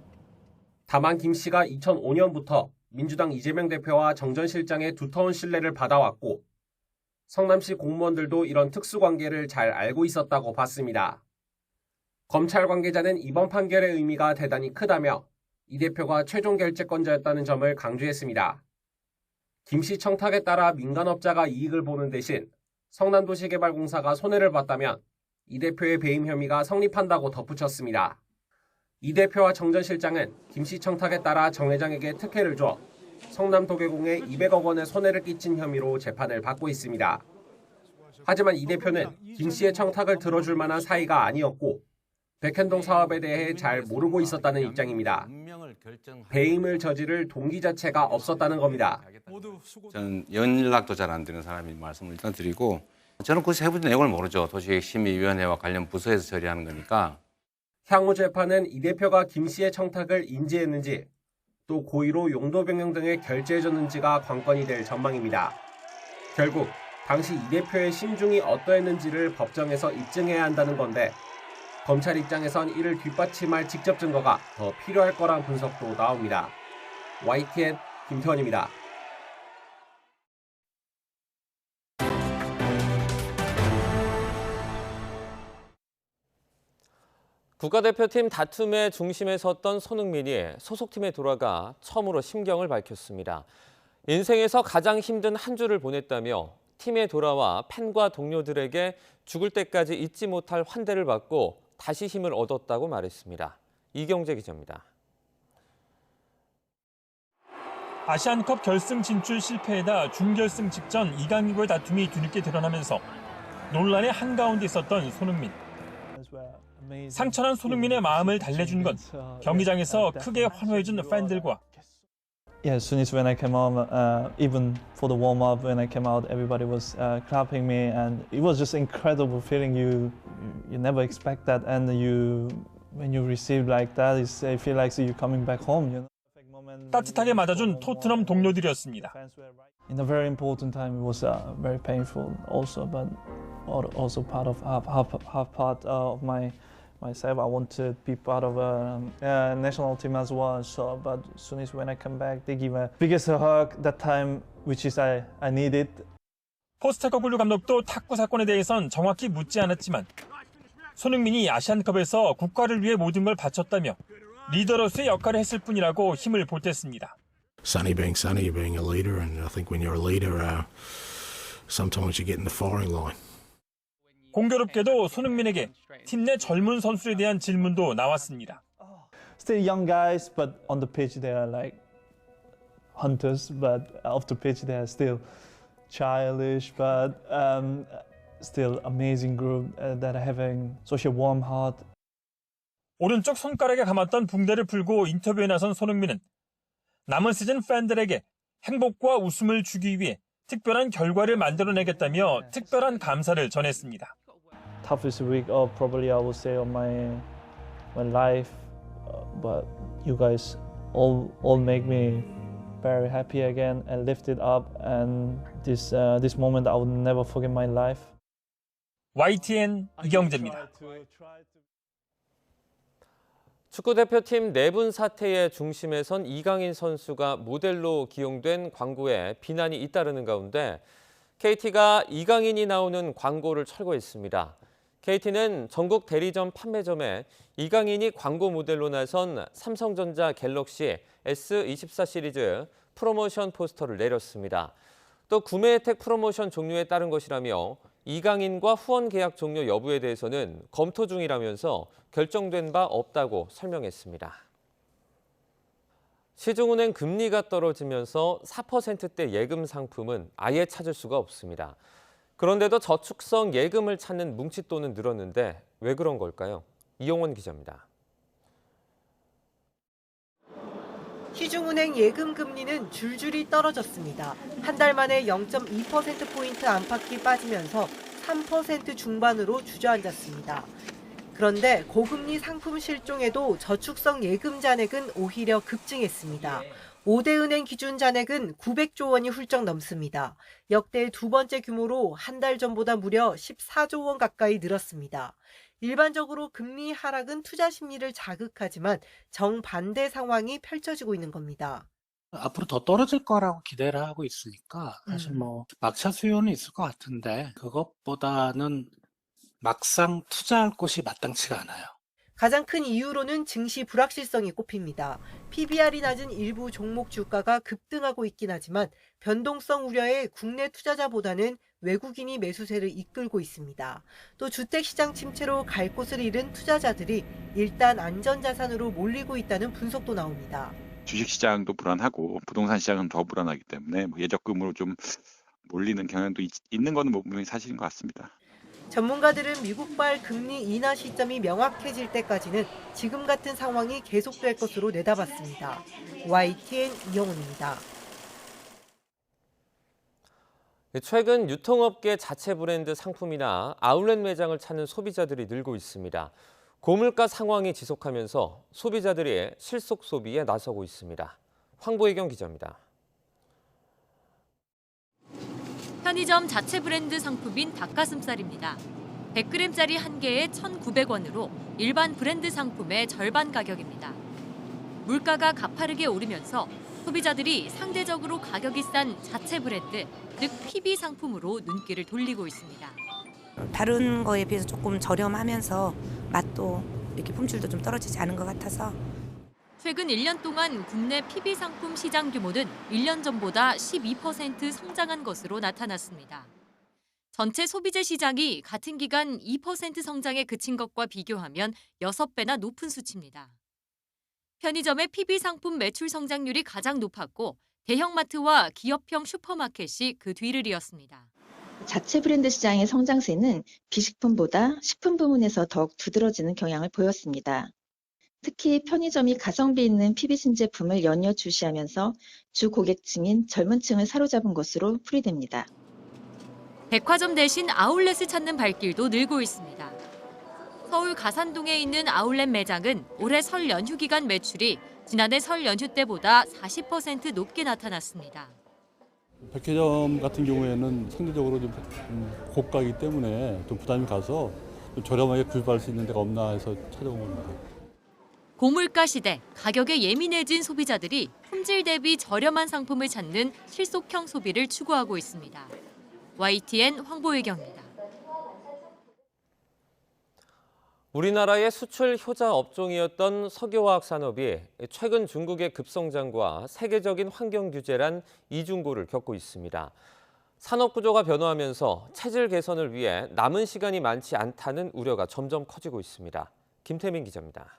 다만 김 씨가 2005년부터 민주당 이재명 대표와 정 전 실장의 두터운 신뢰를 받아왔고 성남시 공무원들도 이런 특수관계를 잘 알고 있었다고 봤습니다. 검찰 관계자는 이번 판결의 의미가 대단히 크다며 이 대표가 최종 결재권자였다는 점을 강조했습니다. 김 씨 청탁에 따라 민간업자가 이익을 보는 대신 성남도시개발공사가 손해를 봤다면 이 대표의 배임 혐의가 성립한다고 덧붙였습니다. 이 대표와 정 전 실장은 김 씨 청탁에 따라 정 회장에게 특혜를 줘 성남도계공에 200억 원의 손해를 끼친 혐의로 재판을 받고 있습니다. 하지만 이 대표는 김 씨의 청탁을 들어줄 만한 사이가 아니었고 백현동 사업에 대해 잘 모르고 있었다는 입장입니다. 배임을 저지를 동기 자체가 없었다는 겁니다. 저는 연락도 잘 안 되는 사람이 말씀을 일단 드리고 저는 그 세부 내용을 모르죠. 도시계획심의위원회와 관련 부서에서 처리하는 거니까. 향후 재판은 이 대표가 김 씨의 청탁을 인지했는지 또 고의로 용도 변경 등을 결재해줬는지가 관건이 될 전망입니다. 결국 당시 이 대표의 심중이 어떠했는지를 법정에서 입증해야 한다는 건데 검찰 입장에선 이를 뒷받침할 직접 증거가 더 필요할 거란 분석도 나옵니다. YTN 김태원입니다. 국가대표팀 다툼의 중심에 섰던 손흥민이 소속팀에 돌아가 처음으로 심경을 밝혔습니다. 인생에서 가장 힘든 한 주를 보냈다며 팀에 돌아와 팬과 동료들에게 죽을 때까지 잊지 못할 환대를 받고 다시 힘을 얻었다고 말했습니다. 이경재 기자입니다. 아시안컵 결승 진출 실패에다 준결승 직전 이강인과의 다툼이 뒤늦게 드러나면서 논란의 한가운데 있었던 손흥민. 상처난 손흥민의 마음을 달래준 건 경기장에서 크게 환호해준 팬들과 Yeah, as soon as when I came out, even for the warm up, when I came out, everybody was clapping me, and it was just incredible feeling. You never expect that, and when you receive like that, you feel like you're coming back home. You know? 따뜻하게 맞아준 토트넘 동료들이었습니다. In a very important time, it was very painful also, but also part of half part of myself. I want to be part of a national team as well. So, but as soon as when I come back, they give a biggest hug that time, which is I needed. 포스테코글루 감독도 탁구 사건에 대해선 정확히 묻지 않았지만 손흥민이 아시안컵에서 국가를 위해 모든 걸 바쳤다며 리더로서의 역할을 했을 뿐이라고 힘을 보탰습니다. Sonny being a leader, and I think when you're a leader, sometimes you get in the firing line. 공교롭게도 손흥민에게 팀 내 젊은 선수에 대한 질문도 나왔습니다. Still young guys, but on the pitch they are like hunters. But off the pitch they are still childish, but still amazing group that are having such a warm heart. 오른쪽 손가락에 감았던 붕대를 풀고 인터뷰에 나선 손흥민은 남은 시즌 팬들에게 행복과 웃음을 주기 위해 특별한 결과를 만들어내겠다며 특별한 감사를 전했습니다. Toughest week of probably I would say of my life, but you guys all make me very happy again and lifted up, and this moment I will never forget my life. YTN 이경재입니다. 축구대표팀 내분 사태의 중심에 선 이강인 선수가 모델로 기용된 광고에 비난이 잇따르는 가운데 KT가 이강인이 나오는 광고를 철거했습니다. KT는 전국 대리점 판매점에 이강인이 광고 모델로 나선 삼성전자 갤럭시 S24 시리즈 프로모션 포스터를 내렸습니다. 또 구매 혜택 프로모션 종료에 따른 것이라며 이강인과 후원 계약 종료 여부에 대해서는 검토 중이라면서 결정된 바 없다고 설명했습니다. 시중은행 금리가 떨어지면서 4%대 예금 상품은 아예 찾을 수가 없습니다. 그런데도 저축성 예금을 찾는 뭉칫돈은 늘었는데 왜 그런 걸까요? 이용원 기자입니다. 시중은행 예금 금리는 줄줄이 떨어졌습니다. 한 달 만에 0.2%포인트 안팎이 빠지면서 3% 중반으로 주저앉았습니다. 그런데 고금리 상품 실종에도 저축성 예금 잔액은 오히려 급증했습니다. 5대 은행 기준 잔액은 900조 원이 훌쩍 넘습니다. 역대 두 번째 규모로 한 달 전보다 무려 14조 원 가까이 늘었습니다. 일반적으로 금리 하락은 투자 심리를 자극하지만 정반대 상황이 펼쳐지고 있는 겁니다. 앞으로 더 떨어질 거라고 기대를 하고 있으니까 사실 뭐 막차 수요는 있을 것 같은데 그것보다는 막상 투자할 곳이 마땅치가 않아요. 가장 큰 이유로는 증시 불확실성이 꼽힙니다. PBR이 낮은 일부 종목 주가가 급등하고 있긴 하지만 변동성 우려에 국내 투자자보다는 외국인이 매수세를 이끌고 있습니다. 또 주택시장 침체로 갈 곳을 잃은 투자자들이 일단 안전자산으로 몰리고 있다는 분석도 나옵니다. 주식시장도 불안하고 부동산 시장은 더 불안하기 때문에 예적금으로 좀 몰리는 경향도 있는 것은 분명히 사실인 것 같습니다. 전문가들은 미국발 금리 인하 시점이 명확해질 때까지는 지금 같은 상황이 계속될 것으로 내다봤습니다. YTN 이영훈입니다. 최근 유통업계 자체 브랜드 상품이나 아울렛 매장을 찾는 소비자들이 늘고 있습니다. 고물가 상황이 지속하면서 소비자들이 실속 소비에 나서고 있습니다. 황보혜경 기자입니다. 편의점 자체 브랜드 상품인 닭가슴살입니다. 100g짜리 한 개에 1,900원으로 일반 브랜드 상품의 절반 가격입니다. 물가가 가파르게 오르면서 소비자들이 상대적으로 가격이 싼 자체 브랜드, 즉 PB 상품으로 눈길을 돌리고 있습니다. 다른 거에 비해서 조금 저렴하면서 맛도 이렇게 품질도 좀 떨어지지 않은 것 같아서 최근 1년 동안 국내 PB 상품 시장 규모는 1년 전보다 12% 성장한 것으로 나타났습니다. 전체 소비재 시장이 같은 기간 2% 성장에 그친 것과 비교하면 6배나 높은 수치입니다. 편의점의 PB 상품 매출 성장률이 가장 높았고 대형마트와 기업형 슈퍼마켓이 그 뒤를 이었습니다. 자체 브랜드 시장의 성장세는 비식품보다 식품 부문에서 더욱 두드러지는 경향을 보였습니다. 특히 편의점이 가성비 있는 PB 신제품을 연이어 출시하면서 주 고객층인 젊은 층을 사로잡은 것으로 풀이됩니다. 백화점 대신 아울렛을 찾는 발길도 늘고 있습니다. 서울 가산동에 있는 아울렛 매장은 올해 설 연휴 기간 매출이 지난해 설 연휴 때보다 40% 높게 나타났습니다. 백화점 같은 경우에는 상대적으로 좀 고가이기 때문에 좀 부담이 가서 좀 저렴하게 구입할 수 있는 데가 없나 해서 찾아온 겁니다. 고물가 시대, 가격에 예민해진 소비자들이 품질 대비 저렴한 상품을 찾는 실속형 소비를 추구하고 있습니다. YTN 황보혜경입니다. 우리나라의 수출 효자 업종이었던 석유화학 산업이 최근 중국의 급성장과 세계적인 환경 규제란 이중고를 겪고 있습니다. 산업 구조가 변화하면서 체질 개선을 위해 남은 시간이 많지 않다는 우려가 점점 커지고 있습니다. 김태민 기자입니다.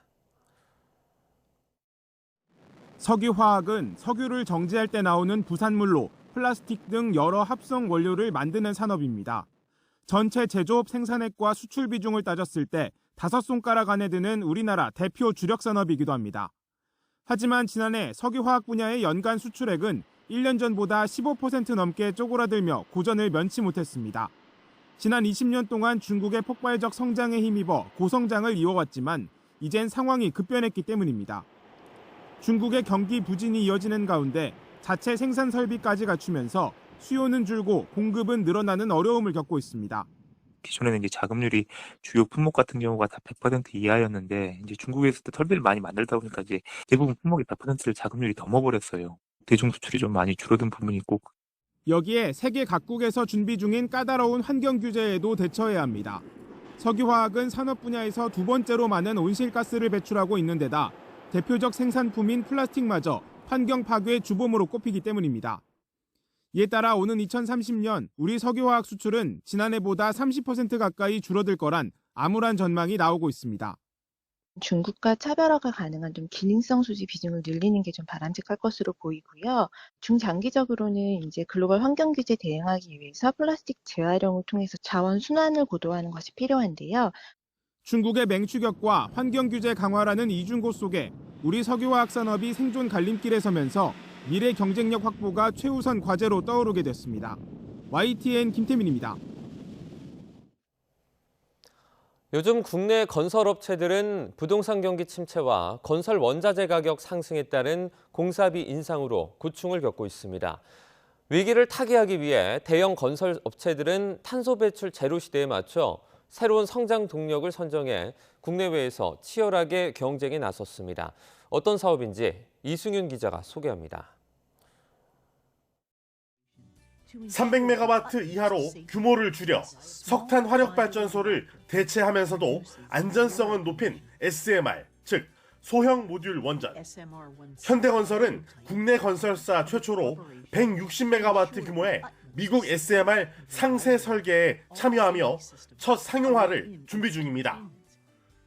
석유화학은 석유를 정제할 때 나오는 부산물로 플라스틱 등 여러 합성 원료를 만드는 산업입니다. 전체 제조업 생산액과 수출 비중을 따졌을 때 5손가락 안에 드는 우리나라 대표 주력 산업이기도 합니다. 하지만 지난해 석유화학 분야의 연간 수출액은 1년 전보다 15% 넘게 쪼그라들며 고전을 면치 못했습니다. 지난 20년 동안 중국의 폭발적 성장에 힘입어 고성장을 이어왔지만 이젠 상황이 급변했기 때문입니다. 중국의 경기 부진이 이어지는 가운데 자체 생산 설비까지 갖추면서 수요는 줄고 공급은 늘어나는 어려움을 겪고 있습니다. 기존에는 이제 자급률이 주요 품목 같은 경우가 다 100% 이하였는데 이제 중국에서도 설비를 많이 만들다 보니까 이제 대부분 품목이 100%를 자급률이 넘어버렸어요. 대중 수출이 좀 많이 줄어든 부분이 있고 여기에 세계 각국에서 준비 중인 까다로운 환경 규제에도 대처해야 합니다. 석유화학은 산업 분야에서 두 번째로 많은 온실가스를 배출하고 있는 데다 대표적 생산품인 플라스틱마저 환경 파괴 주범으로 꼽히기 때문입니다. 이에 따라 오는 2030년 우리 석유화학 수출은 지난해보다 30% 가까이 줄어들 거란 암울한 전망이 나오고 있습니다. 중국과 차별화가 가능한 좀 기능성 소재 비중을 늘리는 게 좀 바람직할 것으로 보이고요. 중장기적으로는 이제 글로벌 환경 규제 대응하기 위해서 플라스틱 재활용을 통해서 자원 순환을 고도화하는 것이 필요한데요. 중국의 맹추격과 환경 규제 강화라는 이중고 속에 우리 석유화학 산업이 생존 갈림길에 서면서 미래 경쟁력 확보가 최우선 과제로 떠오르게 됐습니다. YTN 김태민입니다. 요즘 국내 건설업체들은 부동산 경기 침체와 건설 원자재 가격 상승에 따른 공사비 인상으로 고충을 겪고 있습니다. 위기를 타개하기 위해 대형 건설업체들은 탄소 배출 제로 시대에 맞춰 새로운 성장 동력을 선정해 국내외에서 치열하게 경쟁에 나섰습니다. 어떤 사업인지 이승윤 기자가 소개합니다. 300메가와트 이하로 규모를 줄여 석탄 화력발전소를 대체하면서도 안전성은 높인 SMR, 즉 소형 모듈 원전. 현대건설은 국내 건설사 최초로 160메가와트 규모의 미국 SMR 상세 설계에 참여하며 첫 상용화를 준비 중입니다.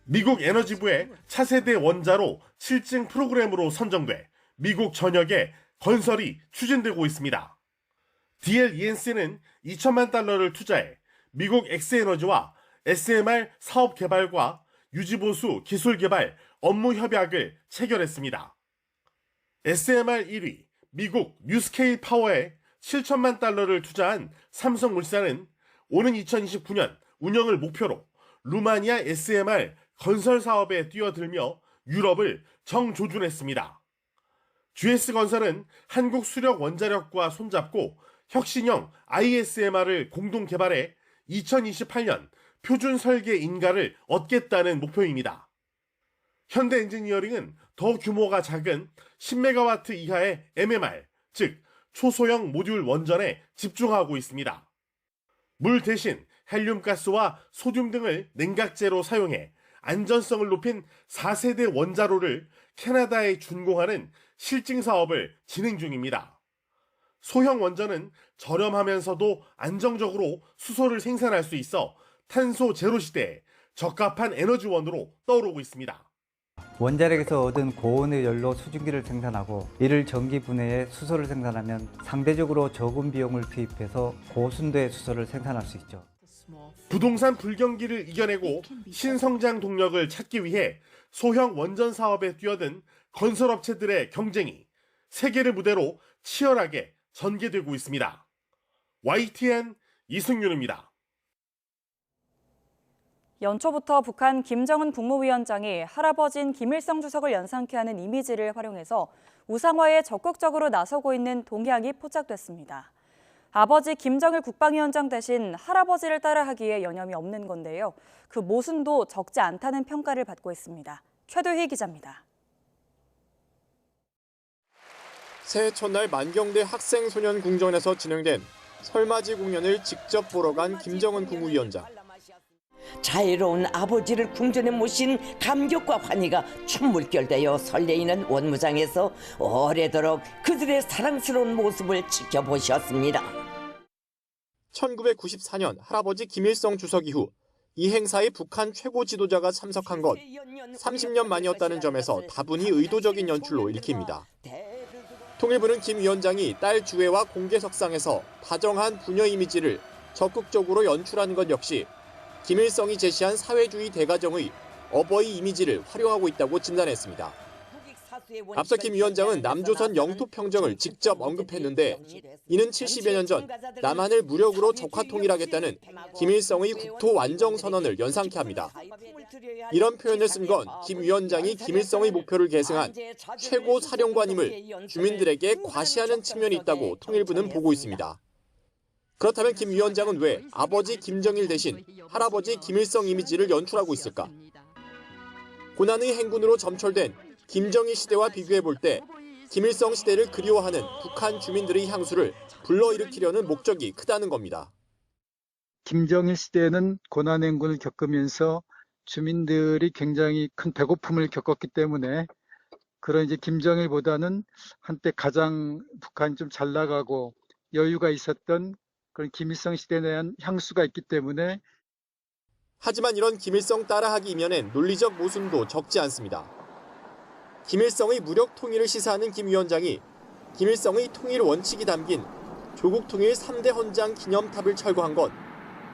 미국 에너지부의 차세대 원자로 7층 프로그램으로 선정돼 미국 전역에 건설이 추진되고 있습니다. DLENC는 2천만 달러를 투자해 미국 엑스에너지와 SMR 사업 개발과 유지보수 기술 개발 업무 협약을 체결했습니다. SMR 1위 미국 뉴스케일 파워에 7천만 달러를 투자한 삼성물산은 오는 2029년 운영을 목표로 루마니아 SMR 건설 사업에 뛰어들며 유럽을 정조준했습니다. GS건설은 한국 수력 원자력과 손잡고 혁신형 ISMR을 공동 개발해 2028년 표준 설계 인가를 얻겠다는 목표입니다. 현대엔지니어링은 더 규모가 작은 10메가와트 이하의 MMR, 즉 초소형 모듈 원전에 집중하고 있습니다. 물 대신 헬륨가스와 소듐 등을 냉각제로 사용해 안전성을 높인 4세대 원자로를 캐나다에 준공하는 실증 사업을 진행 중입니다. 소형 원전은 저렴하면서도 안정적으로 수소를 생산할 수 있어 탄소 제로 시대에 적합한 에너지원으로 떠오르고 있습니다. 원자력에서 얻은 고온의 열로 수증기를 생산하고 이를 전기 분해해 수소를 생산하면 상대적으로 적은 비용을 투입해서 고순도의 수소를 생산할 수 있죠. 부동산 불경기를 이겨내고 신성장 동력을 찾기 위해 소형 원전 사업에 뛰어든 건설업체들의 경쟁이 세계를 무대로 치열하게 전개되고 있습니다. YTN 이승윤입니다. 연초부터 북한 김정은 국무위원장이 할아버지인 김일성 주석을 연상케 하는 이미지를 활용해서 우상화에 적극적으로 나서고 있는 동향이 포착됐습니다. 아버지 김정일 국방위원장 대신 할아버지를 따라하기에 여념이 없는 건데요. 그 모순도 적지 않다는 평가를 받고 있습니다. 최도희 기자입니다. 새해 첫날 만경대 학생소년 궁전에서 진행된 설맞이 공연을 직접 보러 간 김정은 국무위원장. 자애로운 아버지를 궁전에 모신 감격과 환희가 춤물결되어 설레이는 원무장에서 오래도록 그들의 사랑스러운 모습을 지켜보셨습니다. 1994년 할아버지 김일성 주석 이후 이 행사에 북한 최고 지도자가 참석한 것 30년 만이었다는 점에서 다분히 의도적인 연출로 읽힙니다. 통일부는 김 위원장이 딸 주애와 공개석상에서 다정한 부녀 이미지를 적극적으로 연출한 것 역시 김일성이 제시한 사회주의 대가정의 어버이 이미지를 활용하고 있다고 진단했습니다. 앞서 김 위원장은 남조선 영토 평정을 직접 언급했는데 이는 70여 년 전 남한을 무력으로 적화 통일하겠다는 김일성의 국토 완정 선언을 연상케 합니다. 이런 표현을 쓴 건 김 위원장이 김일성의 목표를 계승한 최고 사령관임을 주민들에게 과시하는 측면이 있다고 통일부는 보고 있습니다. 그렇다면 김 위원장은 왜 아버지 김정일 대신 할아버지 김일성 이미지를 연출하고 있을까? 고난의 행군으로 점철된 김정일 시대와 비교해볼 때 김일성 시대를 그리워하는 북한 주민들의 향수를 불러일으키려는 목적이 크다는 겁니다. 김정일 시대에는 고난행군을 겪으면서 주민들이 굉장히 큰 배고픔을 겪었기 때문에 그런 이제 김정일보다는 한때 가장 북한이 좀 잘 나가고 여유가 있었던 그런 김일성 시대에 대한 향수가 있기 때문에. 하지만 이런 김일성 따라하기 이면엔 논리적 모순도 적지 않습니다. 김일성의 무력 통일을 시사하는 김 위원장이 김일성의 통일 원칙이 담긴 조국 통일 3대 헌장 기념탑을 철거한 건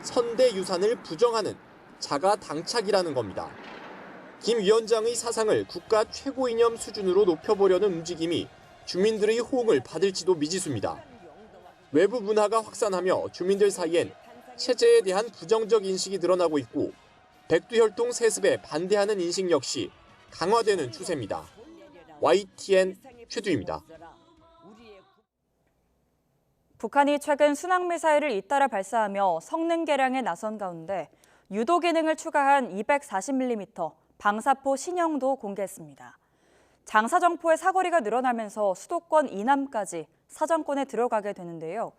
선대 유산을 부정하는 자가 당착이라는 겁니다. 김 위원장의 사상을 국가 최고 이념 수준으로 높여보려는 움직임이 주민들의 호응을 받을지도 미지수입니다. 외부 문화가 확산하며 주민들 사이엔 체제에 대한 부정적 인식이 늘어나고 있고 백두혈통 세습에 반대하는 인식 역시 강화되는 추세입니다. YTN 최두입니다. 북한이 최근 순항미사일을 잇따라 발사하며 성능 개량에 나선 가운데 유도 기능을 추가한 240mm 방사포 신형도 공개했습니다. 장사정포의 사거리가 늘어나면서 수도권 이남까지 사정권에 들어가게 되는데요.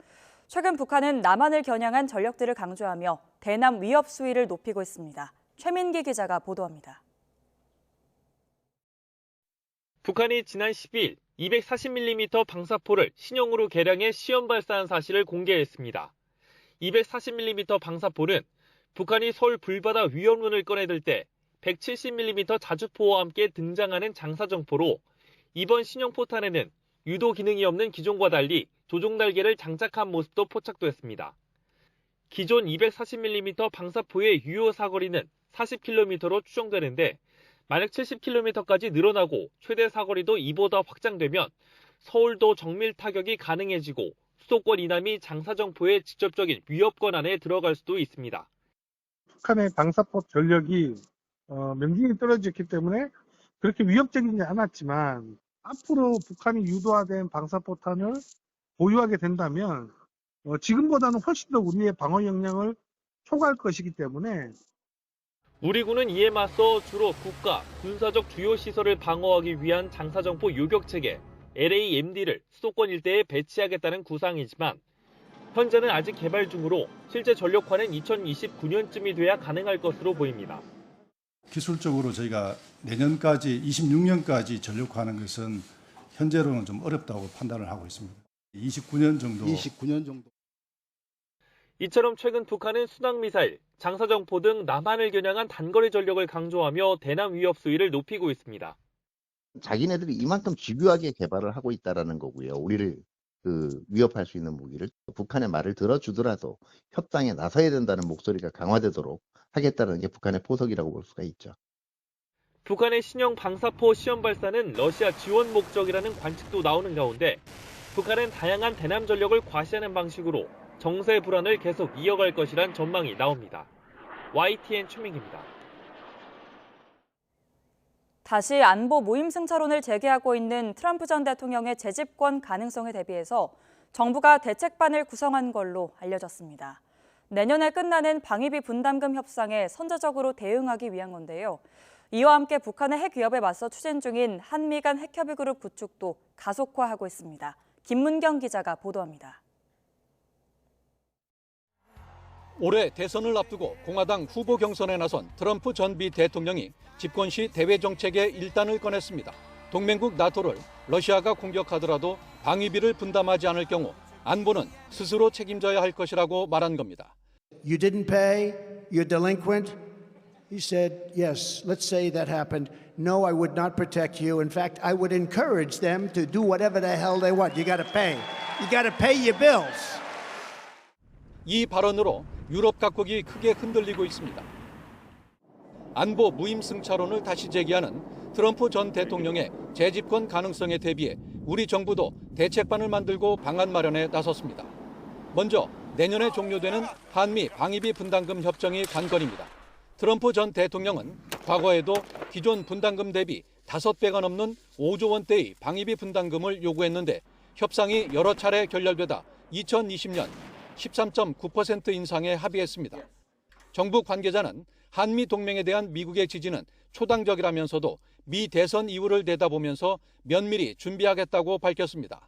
최근 북한은 남한을 겨냥한 전력들을 강조하며 대남 위협 수위를 높이고 있습니다. 최민기 기자가 보도합니다. 북한이 지난 10일 240mm 방사포를 신형으로 개량해 시험 발사한 사실을 공개했습니다. 240mm 방사포는 북한이 서울 불바다 위험론을 꺼내들 때 170mm 자주포와 함께 등장하는 장사정포로 이번 신형 포탄에는 유도 기능이 없는 기존과 달리 조종 달개를 장착한 모습도 포착됐습니다. 기존 240mm 방사포의 유효 사거리는 40km로 추정되는데 만약 70km까지 늘어나고 최대 사거리도 이보다 확장되면 서울도 정밀 타격이 가능해지고 수도권 이남이 장사정포의 직접적인 위협권 안에 들어갈 수도 있습니다. 북한의 방사포 전력이 명진이 떨어졌기 때문에 그렇게 위협적이지 않았지만 앞으로 북한이 유도화된 방사포탄을 보유하게 된다면 지금보다는 훨씬 더 우리의 방어 역량을 초과할 것이기 때문에 우리 군은 이에 맞서 주로 국가, 군사적 주요 시설을 방어하기 위한 장사정포 요격체계 LAMD를 수도권 일대에 배치하겠다는 구상이지만 현재는 아직 개발 중으로 실제 전력화는 2029년쯤이 돼야 가능할 것으로 보입니다. 기술적으로 저희가 내년까지 26년까지 전력화하는 것은 현재로는 좀 어렵다고 판단을 하고 있습니다. 29년 정도. 이처럼 최근 북한은 순항미사일, 장사정포 등 남한을 겨냥한 단거리 전력을 강조하며 대남 위협 수위를 높이고 있습니다. 자기네들이 이만큼 집요하게 개발을 하고 있다는 거고요. 우리를 위협할 수 있는 무기를 북한의 말을 들어주더라도 협상에 나서야 된다는 목소리가 강화되도록 하겠다는 게 북한의 포석이라고 볼 수가 있죠. 북한의 신형 방사포 시험 발사는 러시아 지원 목적이라는 관측도 나오는 가운데 북한은 다양한 대남 전력을 과시하는 방식으로 정세 불안을 계속 이어갈 것이란 전망이 나옵니다. YTN 최민기입니다. 다시 안보 무임승차론을 재개하고 있는 트럼프 전 대통령의 재집권 가능성에 대비해서 정부가 대책반을 구성한 걸로 알려졌습니다. 내년에 끝나는 방위비 분담금 협상에 선제적으로 대응하기 위한 건데요. 이와 함께 북한의 핵 위협에 맞서 추진 중인 한미 간 핵협의 그룹 구축도 가속화하고 있습니다. 김문경 기자가 보도합니다. 올해 대선을 앞두고 공화당 후보 경선에 나선 트럼프 전 미 대통령이 집권 시 대외 정책의 일단을 꺼냈습니다. 동맹국 나토를 러시아가 공격하더라도 방위비를 분담하지 않을 경우 안보는 스스로 책임져야 할 것이라고 말한 겁니다. You didn't pay, you're delinquent. He said, yes, let's say that happened. No, I would not protect you. In fact, I would encourage them to do whatever the hell they want. You got to pay. You got to pay your bills. 이 발언으로 유럽 각국이 크게 흔들리고 있습니다. 안보 무임승차론을 다시 제기하는 트럼프 전 대통령의 재집권 가능성에 대비해 우리 정부도 대책반을 만들고 방안 마련에 나섰습니다. 먼저 내년에 종료되는 한미 방위비 분담금 협정이 관건입니다. 트럼프 전 대통령은 과거에도 기존 분담금 대비 5배가 넘는 5조 원대의 방위비 분담금을 요구했는데 협상이 여러 차례 결렬되다 2020년 13.9% 인상에 합의했습니다. 정부 관계자는 한미 동맹에 대한 미국의 지지는 초당적이라면서도 미 대선 이후를 내다보면서 면밀히 준비하겠다고 밝혔습니다.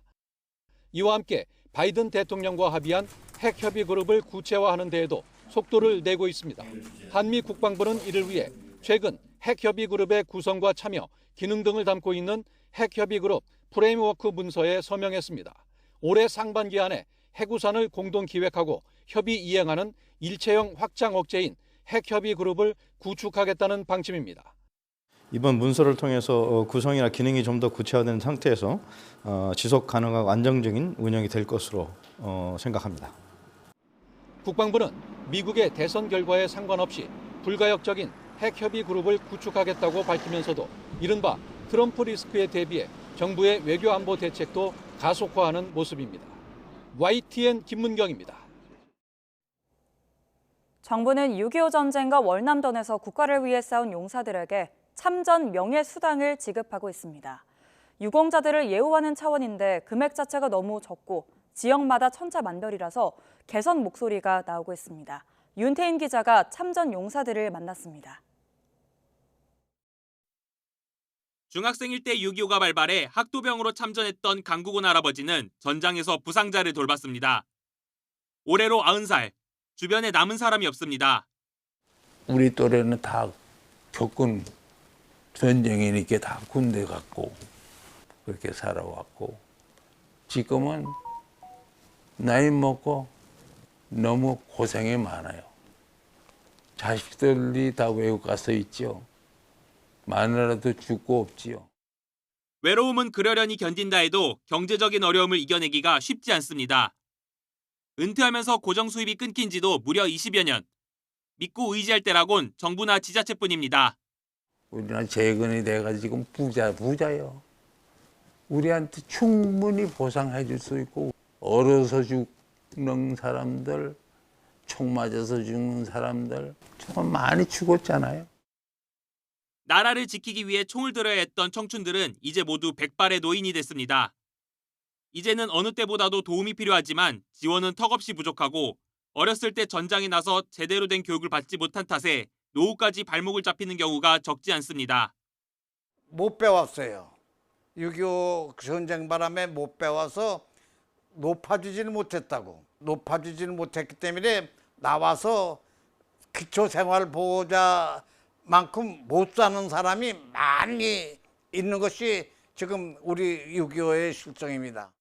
이와 함께 바이든 대통령과 합의한 핵협의 그룹을 구체화하는 데에도 속도를 내고 있습니다. 한미 국방부는 이를 위해 최근 핵협의 그룹의 구성과 참여, 기능 등을 담고 있는 핵협의 그룹 프레임워크 문서에 서명했습니다. 올해 상반기 안에 핵우산을 공동 기획하고 협의 이행하는 일체형 확장 억제인 핵협의 그룹을 구축하겠다는 방침입니다. 이번 문서를 통해서 구성이나 기능이 좀 더 구체화된 상태에서 지속 가능하고 안정적인 운영이 될 것으로 생각합니다. 국방부는 미국의 대선 결과에 상관없이 불가역적인 핵협의 그룹을 구축하겠다고 밝히면서도 이른바 트럼프 리스크에 대비해 정부의 외교안보 대책도 가속화하는 모습입니다. YTN 김문경입니다. 정부는 6.25 전쟁과 월남전에서 국가를 위해 싸운 용사들에게 참전 명예수당을 지급하고 있습니다. 유공자들을 예우하는 차원인데 금액 자체가 너무 적고 지역마다 천차만별이라서 개선 목소리가 나오고 있습니다. 윤태인 기자가 참전 용사들을 만났습니다. 중학생일 때 6.25가 발발해 학도병으로 참전했던 강국원 할아버지는 전장에서 부상자를 돌봤습니다. 올해로 90살, 주변에 남은 사람이 없습니다. 우리 또래는 다 겪은 전쟁이니까 다 군대 갔고 그렇게 살아왔고 지금은 나이 먹고 너무 고생이 많아요. 자식들이 다 외국 가서 있죠. 마누라도 죽고 없지요. 외로움은 그러려니 견딘다 해도 경제적인 어려움을 이겨내기가 쉽지 않습니다. 은퇴하면서 고정 수입이 끊긴 지도 무려 20여 년. 믿고 의지할 때라곤 정부나 지자체뿐입니다. 우리나라 재건이 돼가지고 부자예요. 우리한테 충분히 보상해 줄 수 있고 얼어서 죽는 사람들, 총 맞아서 죽는 사람들 정말 많이 죽었잖아요. 나라를 지키기 위해 총을 들어야 했던 청춘들은 이제 모두 백발의 노인이 됐습니다. 이제는 어느 때보다도 도움이 필요하지만 지원은 턱없이 부족하고 어렸을 때 전장에 나서 제대로 된 교육을 받지 못한 탓에 노후까지 발목을 잡히는 경우가 적지 않습니다. 못 배웠어요. 6.25 전쟁 바람에 못 배워서 높아지지를 못했다고. 높아지지를 못했기 때문에 나와서 기초생활보호자만큼 못 사는 사람이 많이 있는 것이 지금 우리 6.25의 실정입니다.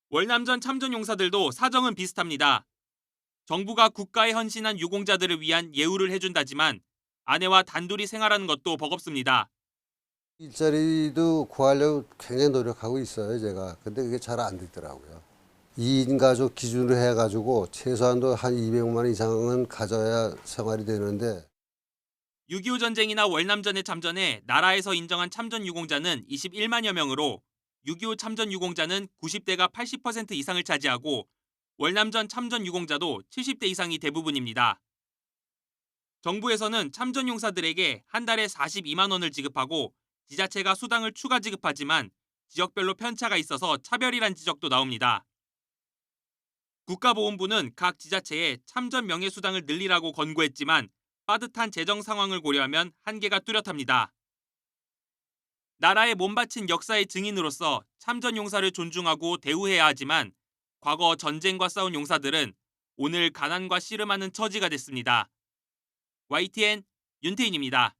월남전 참전용사들도 사정은 비슷합니다. 정부가 국가에 헌신한 유공자들을 위한 예우를 해준다지만 아내와 단둘이 생활하는 것도 버겁습니다. 일자리도 구하려고 굉장히 노력하고 있어요, 제가. 근데 그게 잘 안 되더라고요. 2인 가족 기준으로 해가지고 최소한도 한 200만 원 이상은 가져야 생활이 되는데 6.25 전쟁이나 월남전에 참전해 나라에서 인정한 참전 유공자는 21만여 명으로 6.25 참전 유공자는 90대가 80% 이상을 차지하고 월남전 참전 유공자도 70대 이상이 대부분입니다. 정부에서는 참전 용사들에게 한 달에 42만 원을 지급하고 지자체가 수당을 추가 지급하지만 지역별로 편차가 있어서 차별이란 지적도 나옵니다. 국가보훈부는 각 지자체에 참전 명예수당을 늘리라고 권고했지만 빠듯한 재정 상황을 고려하면 한계가 뚜렷합니다. 나라에 몸바친 역사의 증인으로서 참전 용사를 존중하고 대우해야 하지만 과거 전쟁과 싸운 용사들은 오늘 가난과 씨름하는 처지가 됐습니다. YTN 윤태인입니다.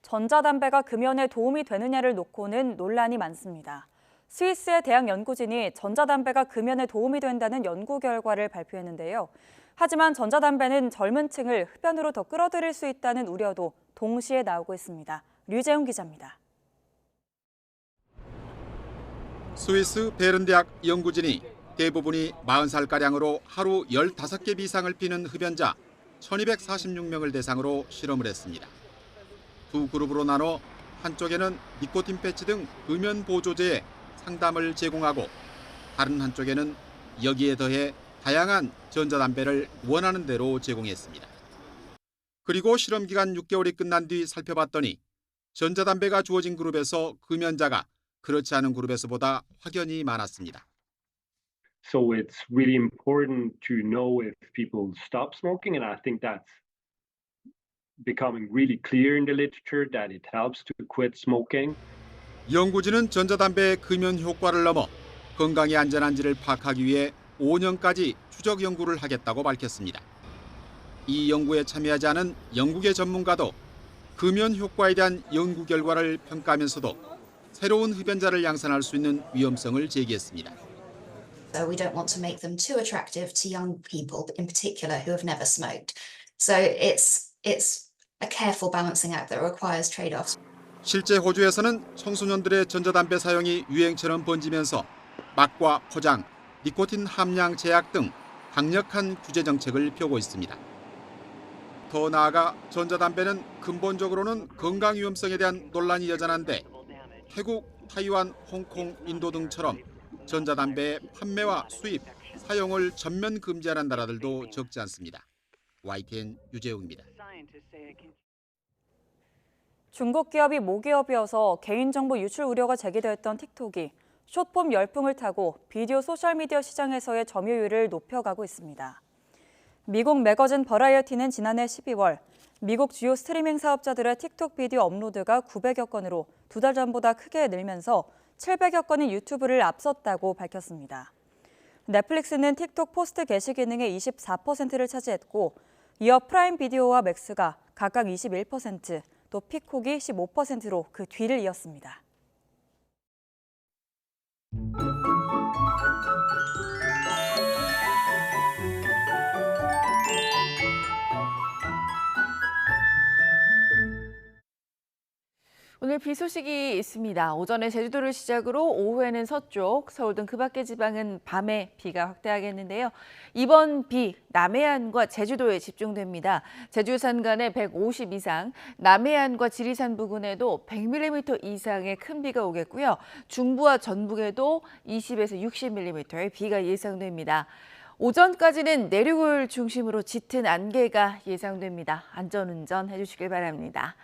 전자담배가 금연에 도움이 되느냐를 놓고는 논란이 많습니다. 스위스의 대학 연구진이 전자담배가 금연에 도움이 된다는 연구 결과를 발표했는데요. 하지만 전자담배는 젊은 층을 흡연으로 더 끌어들일 수 있다는 우려도 동시에 나오고 있습니다. 류재훈 기자입니다. 스위스 베른 대학 연구진이 대부분이 40살가량으로 하루 15개 이상을 피는 흡연자 1246명을 대상으로 실험을 했습니다. 두 그룹으로 나눠 한쪽에는 니코틴 패치 등 금연 보조제에 상담을 제공하고 다른 한쪽에는 여기에 더해 다양한 전자담배를 원하는 대로 제공했습니다. 그리고 실험 기간 6개월이 끝난 뒤 살펴봤더니 전자담배가 주어진 그룹에서 금연자가 그렇지 않은 그룹에서보다 확연히 많았습니다. So it's really important to know if people stop smoking, and I think that's becoming really clear in the literature that it helps to quit smoking. 연구진은 전자담배의 금연 효과를 넘어 건강에 안전한지를 파악하기 위해 5년까지 추적 연구를 하겠다고 밝혔습니다. 이 연구에 참여하지 않은 영국의 전문가도 금연 효과에 대한 연구 결과를 평가하면서도 새로운 흡연자를 양산할 수 있는 위험성을 제기했습니다. So we don't want to make them too attractive to young people, in particular who have never smoked. So it's a careful balancing act that requires trade-offs. 실제 호주에서는 청소년들의 전자담배 사용이 유행처럼 번지면서 맛과 포장, 니코틴 함량 제약 등 강력한 규제 정책을 펴고 있습니다. 더 나아가 전자담배는 근본적으로는 건강 위험성에 대한 논란이 여전한데 태국, 타이완, 홍콩, 인도 등처럼 전자담배의 판매와 수입, 사용을 전면 금지하는 나라들도 적지 않습니다. YTN 유재웅입니다. 중국 기업이 모기업이어서 개인정보 유출 우려가 제기됐던 틱톡이 숏폼 열풍을 타고 비디오 소셜미디어 시장에서의 점유율을 높여가고 있습니다. 미국 매거진 버라이어티는 지난해 12월 미국 주요 스트리밍 사업자들의 틱톡 비디오 업로드가 900여 건으로 2달 전보다 크게 늘면서 700여 건이 유튜브를 앞섰다고 밝혔습니다. 넷플릭스는 틱톡 포스트 게시 기능의 24%를 차지했고 이어 프라임 비디오와 맥스가 각각 21%, 또 피콕이 15%로 그 뒤를 이었습니다. 오늘 비 소식이 있습니다. 오전에 제주도를 시작으로 오후에는 서쪽, 서울 등 그 밖의 지방은 밤에 비가 확대하겠는데요. 이번 비 남해안과 제주도에 집중됩니다. 제주 산간에 150 이상, 남해안과 지리산 부근에도 100mm 이상의 큰 비가 오겠고요. 중부와 전북에도 20에서 60mm의 비가 예상됩니다. 오전까지는 내륙을 중심으로 짙은 안개가 예상됩니다. 안전운전 해주시길 바랍니다.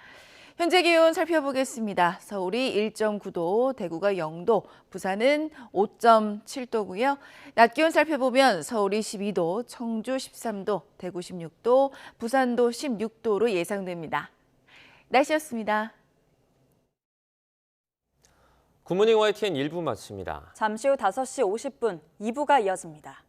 현재 기온 살펴보겠습니다. 서울이 1.9도, 대구가 0도, 부산은 5.7도고요. 낮 기온 살펴보면 서울이 12도, 청주 13도, 대구 16도, 부산도 16도로 예상됩니다. 날씨였습니다. 굿모닝 YTN 1부 마칩니다. 잠시 후 5시 50분 2부가 이어집니다.